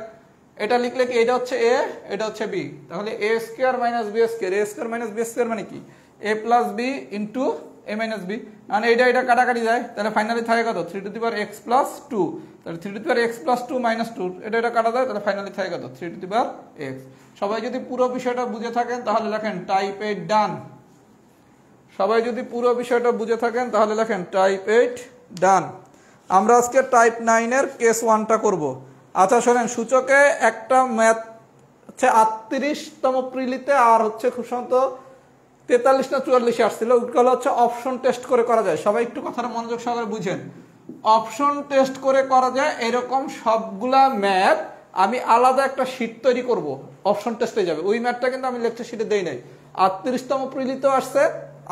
এটা লিখলে কি এটা হচ্ছে a, এটা হচ্ছে b। তাহলে a square minus b square, a square minus b square মানে কি a plus b into a minus b। মানে এটা কাটাকাটি যায়, তাহলে ফাইনালি থাকে কত? 3 to the power x plus 2। তাহলে 3 to the power x plus 2 minus 2, এটা কাটা যায়, তাহলে ফাইনালি থাকে কত? 3 টু দি পাওয়ার x। সবাই যদি পুরো বিষয়টা বুঝে থাকেন তাহলে লেখেন টাইপ 8 ডান। সবাই যদি পুরো বিষয়টা বুঝে থাকেন তাহলে লেখেন টাইপ 8 ডান। আমরা আজকে টাইপ 9 এর কেস 1টা করব। আচ্ছা শোনেন, সূচকে একটা ম্যাথ হচ্ছে 38তম প্রিলিতে আর হচ্ছে খুব সম্ভবত 43 না 44 আসছিল, ওগুলো হচ্ছে অপশন টেস্ট করে করা যায়। সবাই একটু কথাটা মনোযোগ সহকারে বুঝেন। অপশন টেস্ট করে করা যায় এরকম সবগুলা ম্যাথ আমি আলাদা একটা শীট তৈরি করব, অপশন টেস্টে যাবে। ওই ম্যাথটা কিন্তু আমি লেকচার শীটে দেই নাই। 38তম প্রিলিতেও আসছে,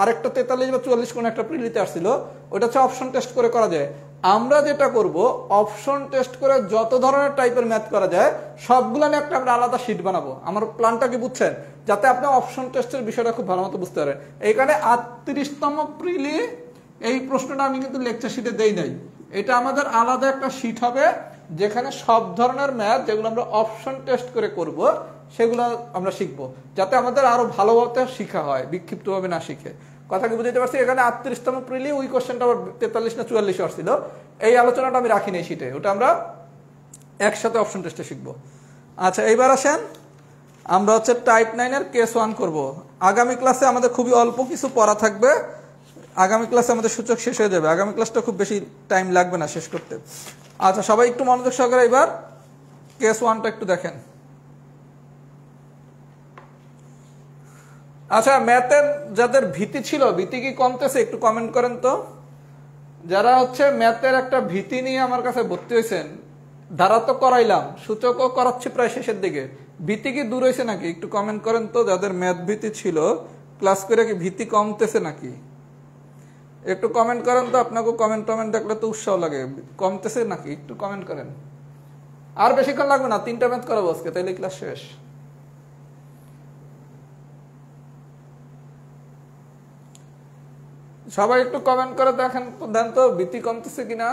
আরেকটা 43 বা 44 কোন একটা প্রিলিতে আসছিল, ওটা হচ্ছে অপশন টেস্ট করে করা যায়। আমরা যেটা করব, অপশন টেস্ট করে যত ধরনের টাইপের ম্যাথ করা যায় সবগুলো নিয়ে একটা আমরা আলাদা শীট বানাবো। আমার প্ল্যানটা কি বুঝছেন? যাতে আপনি অপশন টেস্টের বিষয়টা খুব ভালো মতো বুঝতে পারেন। এইখানে 38তম প্রিলি এই প্রশ্নটা আমি কিন্তু লেকচার শীটে দেই নাই, এটা আমাদের আলাদা একটা শীট হবে যেখানে সব ধরনের ম্যাথ যেগুলো আমরা অপশন টেস্ট করে করব সেগুলো আমরা শিখবো, যাতে আমাদের আরো ভালোভাবে শিখা হয়, বিক্ষিপ্তভাবে না শিখে। কথা কি বুঝতে পারছি? এখানে 38তম প্রিলি ওই কোশ্চেনটা আবার 43 না 44 আসছিল, এই আলোচনাটা আমি রাখিনি শীটে, ওটা আমরা একসাথে অপশন টেস্টে শিখবো। আচ্ছা এইবার আসেন, আমরা হচ্ছে টাইপ 9 এর কেস 1 করব। আগামী ক্লাসে আমাদের খুবই অল্প কিছু পড়া থাকবে, আগামী ক্লাসে আমাদের সূচক শেষ হয়ে যাবে, আগামী ক্লাসটা খুব বেশি টাইম লাগবে না শেষ করতে। আচ্ছা সবাই একটু মনোযোগ সহকারে এবার কেস 1টা একটু দেখেন। আচ্ছা ম্যাথের যাদের ভীতি ছিল, ভীতি কি কমতেছে? একটু কমেন্ট করেন তো। যারা হচ্ছে ম্যাথের একটা ভীতি নিয়ে আমার কাছে ভর্তি হয়েছেন, ধারা তো করাইলাম, সূচকও করাচ্ছি প্রায় শেষের দিকে, ভীতি কি দূর হয়েছে নাকি? একটু কমেন্ট করেন তো। যাদের ম্যাথ ভীতি ছিল ক্লাস করে কি ভীতি কমতেছে নাকি? একটু কমেন্ট করেন তো। আপনাকে কমেন্ট দেখলে তো উৎসাহ লাগে। কমতেছে নাকি একটু কমেন্ট করেন। আর বেশিক্ষণ লাগবে না, 3টা ম্যাথ করাবো আজকে, তাইলে ক্লাস শেষ। সবাই একটু কমেন্ট করে দেখেন দেন তো ভীতি কমতেছে কিনা।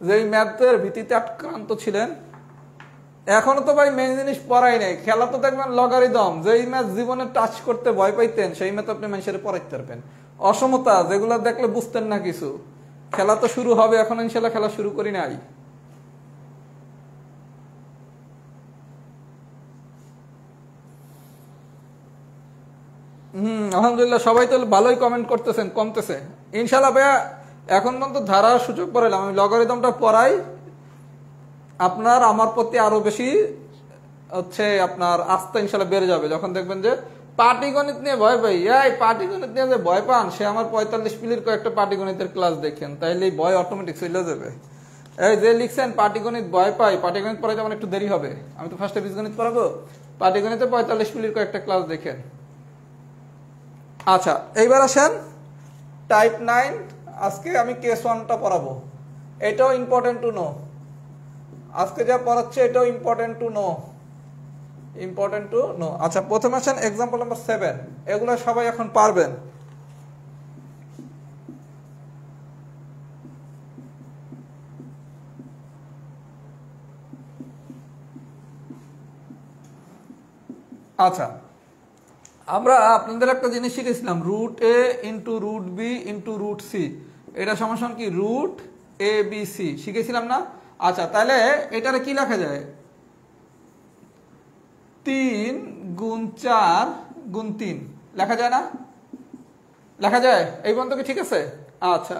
যে ম্যাথের ভীতিতে আক্রান্ত ছিলেন, এখনো তো ভাই মেন জিনিস পড়াই নাই। খেলা তো দেখবেন লগারিদম, যেই ম্যাথ জীবনে টাচ করতে ভয় পাইতেন সেই ম্যাথ আপনি মানুষের পড়াইতে পারবেন। অসমতা যেগুলো দেখলে বুঝতেন না কিছু, খেলা তো শুরু হবে এখন, ইনশাল্লাহ খেলা শুরু করি নাই। আলহামদুলিল্লাহ সবাই তো ভালোই কমেন্ট করতেছেন, কমতেছে ইনশাল্লাহ। ভাইয়া এখন পর্যন্ত ধারার সুযোগ পড়াইলাম, আমি লগারিদমটা পড়াই, আপনার আমার প্রতি আরো বেশি হচ্ছে আপনার আস্থা ইনশাল্লাহ বেড়ে যাবে যখন দেখবেন যে পাটিগণিত নিয়ে ভয় পাই। এই পাটিগণিত নিয়ে যে ভয় পান, সে আমার 45 পিলির কয়েকটা পাটিগণিতের ক্লাস দেখেন, তাইলে ভয় অটোমেটিক চলে যাবে। এই যে লিখছেন পাটিগণিত ভয় পাই, পাটিগণিত পড়াইতে আমার একটু দেরি হবে, আমি তো ফার্স্টে বীজগণিত পড়াবো, পাটিগণিতে 45 পিলির কয়েকটা ক্লাস দেখেন। আচ্ছা এইবার আসেন টাইপ 9, আজকে আমি কেস 1টা পড়াবো, এটাও ইম্পর্টেন্ট টু নো। আজকে যা পড়াচ্ছে এটাও important to know, important to know. আচ্ছা প্রথমে আসেন এক্সাম্পল নাম্বার 7, এগুলো সবাই এখন পারবেন। আচ্ছা আমরা আপনাদের একটা জিনিস শিখেছিলাম, root a into root b into root c, এটা সমান কি রুট এ বি সি শিখেছিলাম না? আচ্ছা তাহলে এটারে কি লেখা যায়? 3 গুণ 4 গুণ 3 লেখা যায় না? লেখা যায়? এই পর্যন্ত কি ঠিক আছে? আচ্ছা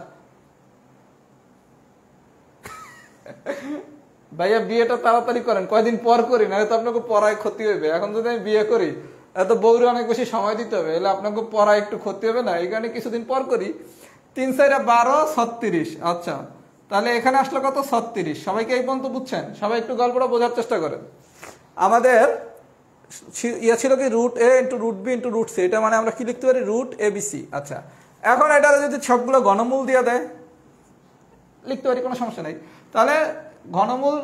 ভাইয়া বিয়েটা তাড়াতাড়ি করেন, কয়দিন পর করি, না তো আপনাকে পড়ায় ক্ষতি হবে। এখন যদি আমি বিয়ে করি এত বউরে অনেক বেশি সময় দিতে হবে, এলে আপনাকে পড়ায় একটু ক্ষতি হবে না, এই কারণে কিছুদিন পর করি। 3 4 12 36। আচ্ছা তাহলে এখানে আসলো কত? 36। সবাইকে এই পর্যন্ত বুঝছেন? সবাই একটু গল্পটা বোঝার চেষ্টা করেন। আমাদের ইয়া ছিল কি root a into root b into root c, এটা মানে আমরা কি লিখতে পারি রুট এ বি সি। আচ্ছা এখন এটা যদি সবগুলো ঘনমূল দিয়ে দেয় লিখতে পারি, কোনো সমস্যা নেই। তাহলে ঘনমূল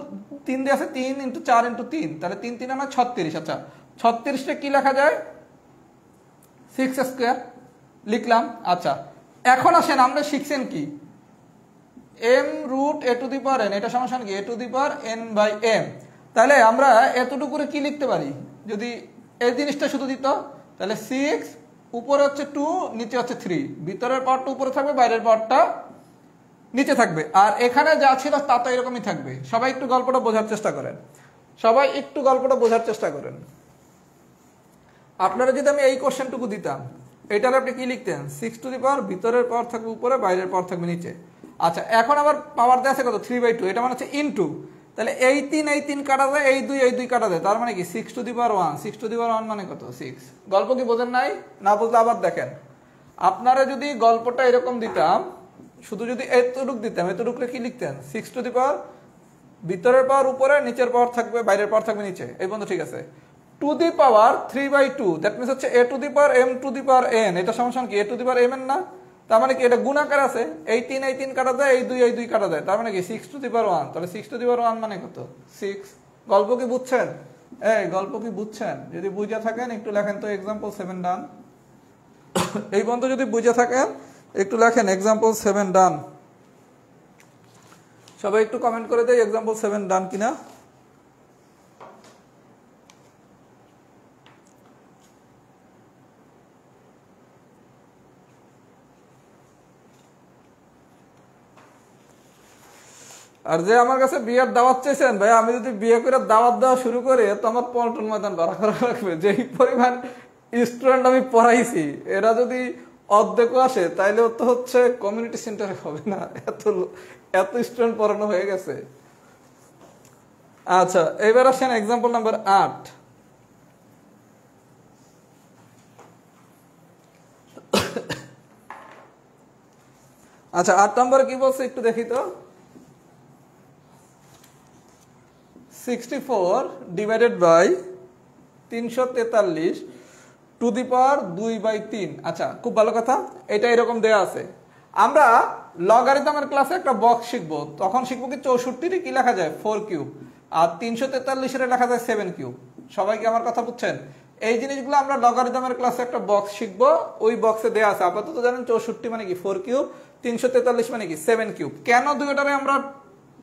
3 দিয়ে আছে, 3 ইন্টু 4 ইন্টু 3, তাহলে 3 3 না 36। আচ্ছা 36টা কি লেখা যায় 6 স্কোয়ার লিখলাম। আচ্ছা এখন আসেন আমরা শিখছেন কি m root a to the power n, এটা সমান কি a to the power n by m. তাহলে আমরা এতটুকু করে কি লিখতে পারি, যদি এই জিনিসটা শুধু দিত তাহলে 6 উপরে হচ্ছে 2 নিচে হচ্ছে 3, ভিতরের পাওয়ারটা উপরে থাকবে বাইরের পাওয়ারটা নিচে থাকবে, আর এখানে যা ছিল তা তো এরকমই থাকবে। সবাই একটু গল্পটা বোঝার চেষ্টা করেন, সবাই একটু গল্পটা বোঝার চেষ্টা করেন। আপনারা যদি আমি এই কোশ্চেনটুকু দিতাম, এটার আপনি কি লিখতেন 6 টু দি পাওয়ার, ভিতরের পাওয়ার থাকবে উপরে বাইরের পাওয়ার থাকবে নিচে। আচ্ছা এখন আবার পাওয়ার দেওয়া আছে কত 3/2, এটা মানে হচ্ছে ইনটু, তাহলে এই 3 কাটা যায়, এই 2 কাটা যায়, তার মানে কি 6 two the power 1, 6 two the power 1 মানে কত 6। গল্প কি বোঝেন নাই? না বুঝলে আবার দেখেন, আপনারা যদি গল্পটা এরকম দিতাম, শুধু যদি এতটুক দিতাম, এতটুকু কি লিখতেন 6 টু দি পাওয়ার, ভিতরের পাওয়ার উপরে নিচের পাওয়ার থাকবে বাইরের পাওয়ার থাকবে নিচে, এই পর্যন্ত ঠিক আছে। To the power 3/2, that means হচ্ছে a to the power m to the power n, এটা সমান কি a to the power m n না? তার মানে কি এটা গুণাকার আছে, এই 3 কাটা যায়, এই 2 কাটা যায়, তার মানে কি 6 টু দি পাওয়ার 1, তাহলে 6 টু দি পাওয়ার 1 মানে কত 6। গল্প কি বুঝছেন? এই গল্প কি বুঝছেন? যদি বুঝে থাকেন একটু লেখেন তো এক্সাম্পল 7 ডান। এই পর্যন্ত যদি বুঝে থাকেন একটু লেখেন এক্সাম্পল 7 ডান। সবাই একটু কমেন্ট করে দেয় এক্সাম্পল 7 ডান কিনা। আর যে আমার কাছে বিয়ের দাওয়াত চাইছেন, ভাই আমি যদি বিয়ে করে দাওয়াত দেওয়া শুরু করি তো আমার পল্টন ময়দান ভাড়া করা রাখবে। যেই পরিমাণ স্টুডেন্ট আমি পড়াইছি, এরা যদি অর্ধেকও আসে তাইলেও তো হচ্ছে কমিউনিটি সেন্টারে হবে না, এত স্টুডেন্ট পড়ানো হয়ে গেছে। আচ্ছা এবার আসেন এক্সাম্পল নাম্বার 8। আচ্ছা 8 নম্বরে কি বলছে একটু দেখি তো। 64 ডিভাইডেড বাই 343 টু দি পাওয়ার 2/3। আচ্ছা খুব ভালো কথা, এটা এরকম দেয়া আছে। আমরা লগারিদমের ক্লাসে একটা বক্স শিখবো, তখন শিখবো কি 64 কি লেখা যায় 4 কিউব, আর 343 লেখা যায় 7 কিউব। সবাই কি আমার কথা বুঝছেন? এই জিনিসগুলো আমরা লগারিদমের ক্লাসে একটা বক্স শিখবো, ওই বক্সে দেয়া আছে। আপাতত জানেন 64 মানে কি 4 কিউব, 343 মানে কি 7 কিউব। কেন দুইটারে আমরা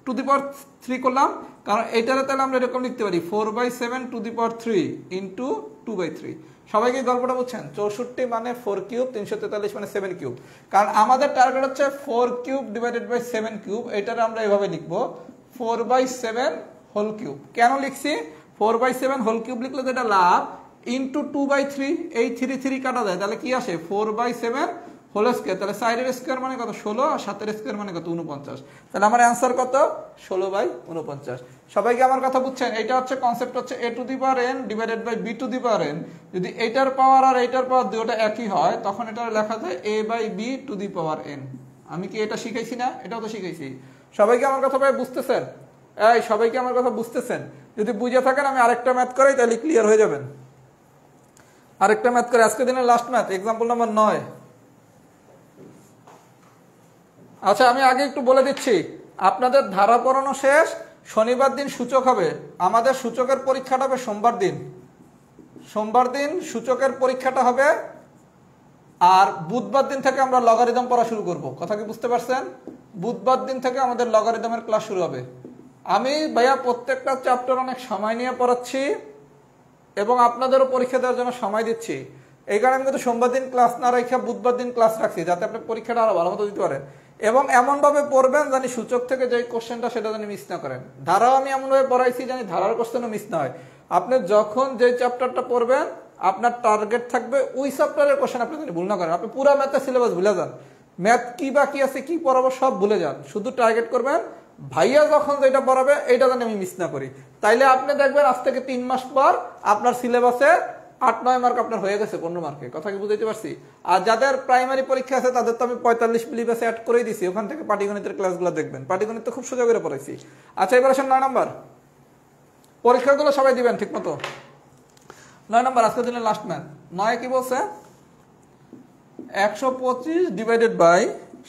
টু দি পাওয়ার 3 করলাম? কারণ এইটারে তাহলে আমরা এরকম লিখতে পারি 4/7 টু দি পাওয়ার 3 ইন্টু 2/3। সবাইকে গল্পটা বুঝছেন? 64 মানে 4 কিউব, 343 মানে 7 কিউব। কারণ আমাদের টার্গেট হচ্ছে 4 কিউব ডিভাইডেড বাই 7 কিউব, এটারে আমরা এভাবে লিখবো 4/7 হোল কিউব। কেন লিখছি 4/7 হোল কিউব? লিখলে তো এটা লাভ, ইন্টু 2/3, এই 3 কাটা যায়, তাহলে কি আসে 4/7 হোল স্কয়ার, তাহলে 4 এর স্কয়ার মানে কত 16, আর 7 এর স্কয়ার মানে কত 49। তাহলে আমার অ্যান্সার কত 16/49। সবাইকে আমার কথা বুঝছেন? এটা হচ্ছে কনসেপ্ট হচ্ছে a to the power n divided by b to the power n। যদি এইটার পাওয়ার আর এইটার পাওয়ার দুটোটা একই হয় তখন এটা লেখা যায় a by b to the power n। আমি কি এটা শিখাইছি না? এটাও তো শিখাইছি। সবাইকে আমার কথা ভাই বুঝতেছেন? এই সবাইকে আমার কথা বুঝতেছেন? যদি বুঝে থাকেন আমি আরেকটা ম্যাথ করাই, তাহলে ক্লিয়ার হয়ে যাবেন। আরেকটা ম্যাথ করে, আজকে দিনের লাস্ট ম্যাথ, এক্সাম্পল নাম্বার 9। আচ্ছা আমি আগে একটু বলে দিচ্ছি, আপনাদের ধারা পড়ানো শেষ, শনিবার দিন সূচক হবে। আমাদের সূচকের পরীক্ষাটা হবে সোমবার দিন। সোমবার দিন সূচকের পরীক্ষাটা হবে, আর বুধবার দিন থেকে আমরা লগারিদম পড়া শুরু করব। কথা কি বুঝতে পারছেন? বুধবার দিন থেকে আমাদের লগারিদমের ক্লাস শুরু হবে। আমি ভাইয়া প্রত্যেকটা চ্যাপ্টার অনেক সময় নিয়ে পড়াচ্ছি এবং আপনাদেরও পরীক্ষা দেওয়ার জন্য সময় দিচ্ছি। এই কারণে আমি কিন্তু সোমবার দিন ক্লাস না রেখে বুধবার দিন ক্লাস রাখছি, যাতে আপনি পরীক্ষাটা আরো ভালো মতো দিতে পারেন। এবং এমনভাবে পড়বেন জানি সূচক থেকে যে কোশ্চেনটা সেটা জানি মিস না করেন। ধারাও আমি এমনভাবে পড়াইছি জানি ধারার কোশ্চেনও মিস না হয়। আপনি যখন যে চ্যাপ্টারটা পড়বেন আপনার টার্গেট থাকবে ওই চ্যাপ্টারের কোশ্চেন আপনি জানি ভুল না করেন। আপনি পুরো ম্যাথের সিলেবাস ভুলে যান, ম্যাথ কি বাকি আছে কি পড়াবো সব ভুলে যান, শুধু টার্গেট করবেন ভাইয়া যখন যেটা পড়াবে এইটা জানি আমি মিস না করি। তাইলে আপনি দেখবেন আজ থেকে 3 মাস পর আপনার সিলেবাসে 8-9 মার্ক আপনার হয়ে গেছে 15 মার্কে। কথা কি বুঝাইতে পারছি? আর যাদের প্রাইমারি পরীক্ষা আছে তাদের তো আমি 45 প্লিবাসে অ্যাড করেই দিছি, ওখান থেকে পাটিগণিতের ক্লাসগুলো দেখবেন। পাটিগণিত তো খুব সোজা করে পড়াইছি। আচ্ছা এবার আসেন 9 নাম্বার। পরীক্ষাগুলো সবাই দিবেন ঠিক মতো। 9 নম্বর আজকের দিনের লাস্ট ম্যাথ। 9 কি বলছে? 125 ডিভাইডেড বাই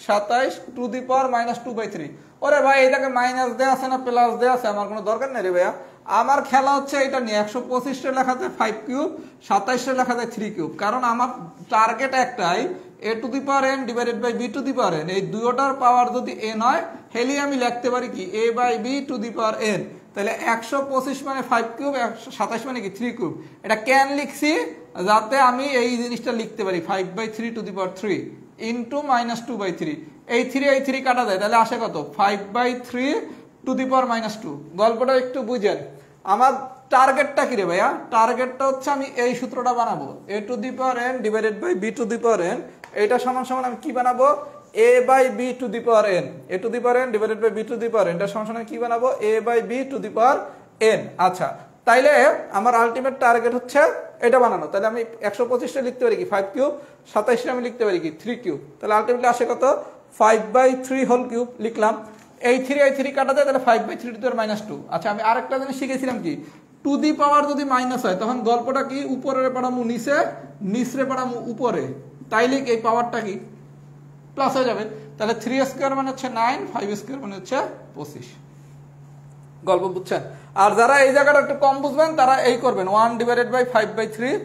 27 টু দি পাওয়ার -2/3। ওরে ভাই এটাকে মাইনাস দেয়া আছে না প্লাস দেয়া আছে আমার কোনো দরকার নেই রে ভাইয়া। আমার খেলা হচ্ছে এটা নিয়ে 125 টা লেখা যায় 5 কিউব, 27 টা লেখা যায় 3 কিউব। কারণ আমার টার্গেট একটাই, a to the power n divided by b to the power n। এই দুটোটার পাওয়ার যদি n হয় হেলি আমি লিখতে পারি কি a by b to the power n। তাহলে 125 মানে 5 কিউব, 127 মানে কি 3 কিউব। এটা কেন লিখছি? যাতে আমি এই জিনিসটা লিখতে পারি 5/3 টু দি পাওয়ার 3 ইন্টু -2/3। এই 3 কাটা যায়, তাহলে আসে কত? 5/3 টু দি পাওয়ার -2। গল্পটা একটু বুঝেন। আমার টার্গেটটা কি রে ভাইয়া? টার্গেটটা হচ্ছে আমি এই সূত্রটা বানাবো, a to the power n divided by b to the power n। এটা সমান সমান আমি কি বানাবো? a by b to the power n। a to the power n divided by b to the power n। এটা সমান সমান কি বানাবো? a by b to the power n। আচ্ছা, তাইলে আমার আলটিমেট টার্গেট হচ্ছে এটা বানানো। তাহলে আমি 125 টা লিখতে পারি কি 5 কিউব, 27 টা আমি লিখতে পারি কি 3 কিউব। তাহলে আলটিমেটলি আসে কত? 5/3 হোল কিউব লিখলাম। এই 3 কাটা যায়, তাহলে 5/3 টু দি পাওয়ার -2। আচ্ছা, আমি আরেকটা জিনিস শিখেছিলাম কি, টু দি পাওয়ার যদি মাইনাস হয় তখন গল্পটা কি উপরে পড়ামু নিচে, নিচরে পড়ামু উপরে, তাইলে এই পাওয়ারটা কি প্লাস হয়ে যাবে। তাহলে 3 স্কয়ার মানে হচ্ছে 9, 5 স্কয়ার মানে হচ্ছে 25। গল্প বুঝছেন? আর যারা এই জায়গাটা একটু কম বুঝবেন তারা এই করবেন 1 ডিভাইডেড বাই 5/3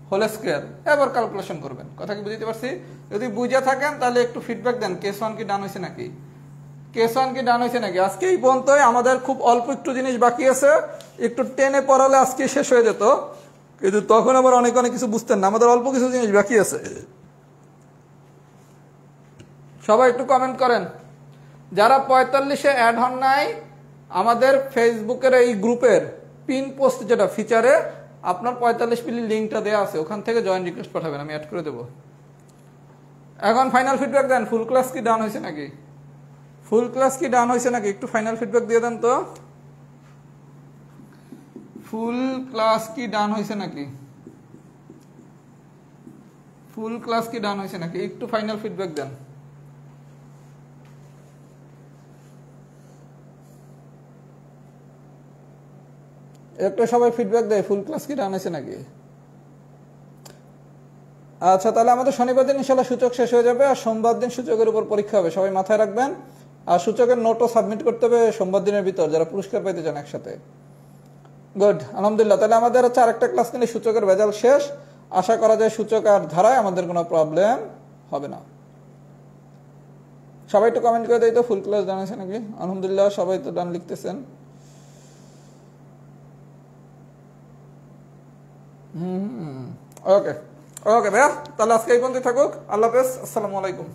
হোল স্কয়ার, এবার ক্যালকুলেশন করবেন। কথা কি বুঝতে পারছি? যদি বুঝে থাকেন তাহলে একটু ফিডব্যাক দেন, কেস 1 কি ডান হয়েছে নাকি, কেস 1 কি ডান হয়েছে নাকি। আজকে এই পর্যন্তই, আমাদের খুব অল্প একটু জিনিস বাকি আছে, একটু টেনে পড়ালে আজকে শেষ হয়ে যেত, কিন্তু তখন আবার অনেক অনেক কিছু বুঝতেন না। আমাদের অল্প কিছু জিনিস বাকি আছে। সবাই একটু কমেন্ট করেন। যারা 45-এ অ্যাড হন নাই, আমাদের ফেসবুকের এই গ্রুপের পিন পোস্ট যেটা ফিচারে আপনার 45 মিলি লিঙ্কটা দেওয়া আছে, ওখান থেকে জয়েন রিকোয়েস্ট পাঠাবেন, আমি অ্যাড করে দেবো। এখন ফাইনাল ফিডব্যাক দেন, ফুল ক্লাস কি ডান হয়েছে নাকি, ফুল ক্লাস কি ডান হয়েছে নাকি, একটু ফাইনাল ফিডব্যাক দিয়ে দেন তো। ফুল ক্লাস কি ডান হয়েছে নাকি, ফুল ক্লাস কি ডান হয়েছে নাকি, একটু ফাইনাল ফিডব্যাক দেন। একটা সবাই ফিডব্যাক দেয় ফুল ক্লাস কি ডান হয়েছে নাকি। আচ্ছা, তাহলে আমাদের শনিবার দিন ইনশাআল্লাহ সূচক শেষ হয়ে যাবে, আর সোমবার দিন সূচকের উপর পরীক্ষা হবে, সবাই মাথায় রাখবেন। আর সূচকের নোটও সাবমিট করতে হবে সোমবার দিনের ভিতর, যারা পুরস্কার পাইতে চান একসাথে। গুড, আলহামদুলিল্লাহ। তাহলে আমাদের হচ্ছে আরেকটা ক্লাস নিলে সূচকের রেজাল্ট শেষ। আশা করা যায় সূচক আর ধারায় আমাদের কোনো প্রবলেম হবে না। সবাই একটু কমেন্ট করে দেয় তো ফুল ক্লাস ডান হয়েছে নাকি। আলহামদুলিল্লাহ, সবাই তো ডান লিখতেছেন। ওকে ওকে ভাইয়া, তাহলে আজকে এই পর্যন্ত থাকুক। আল্লাহ হাফেজ, আসসালামু আলাইকুম।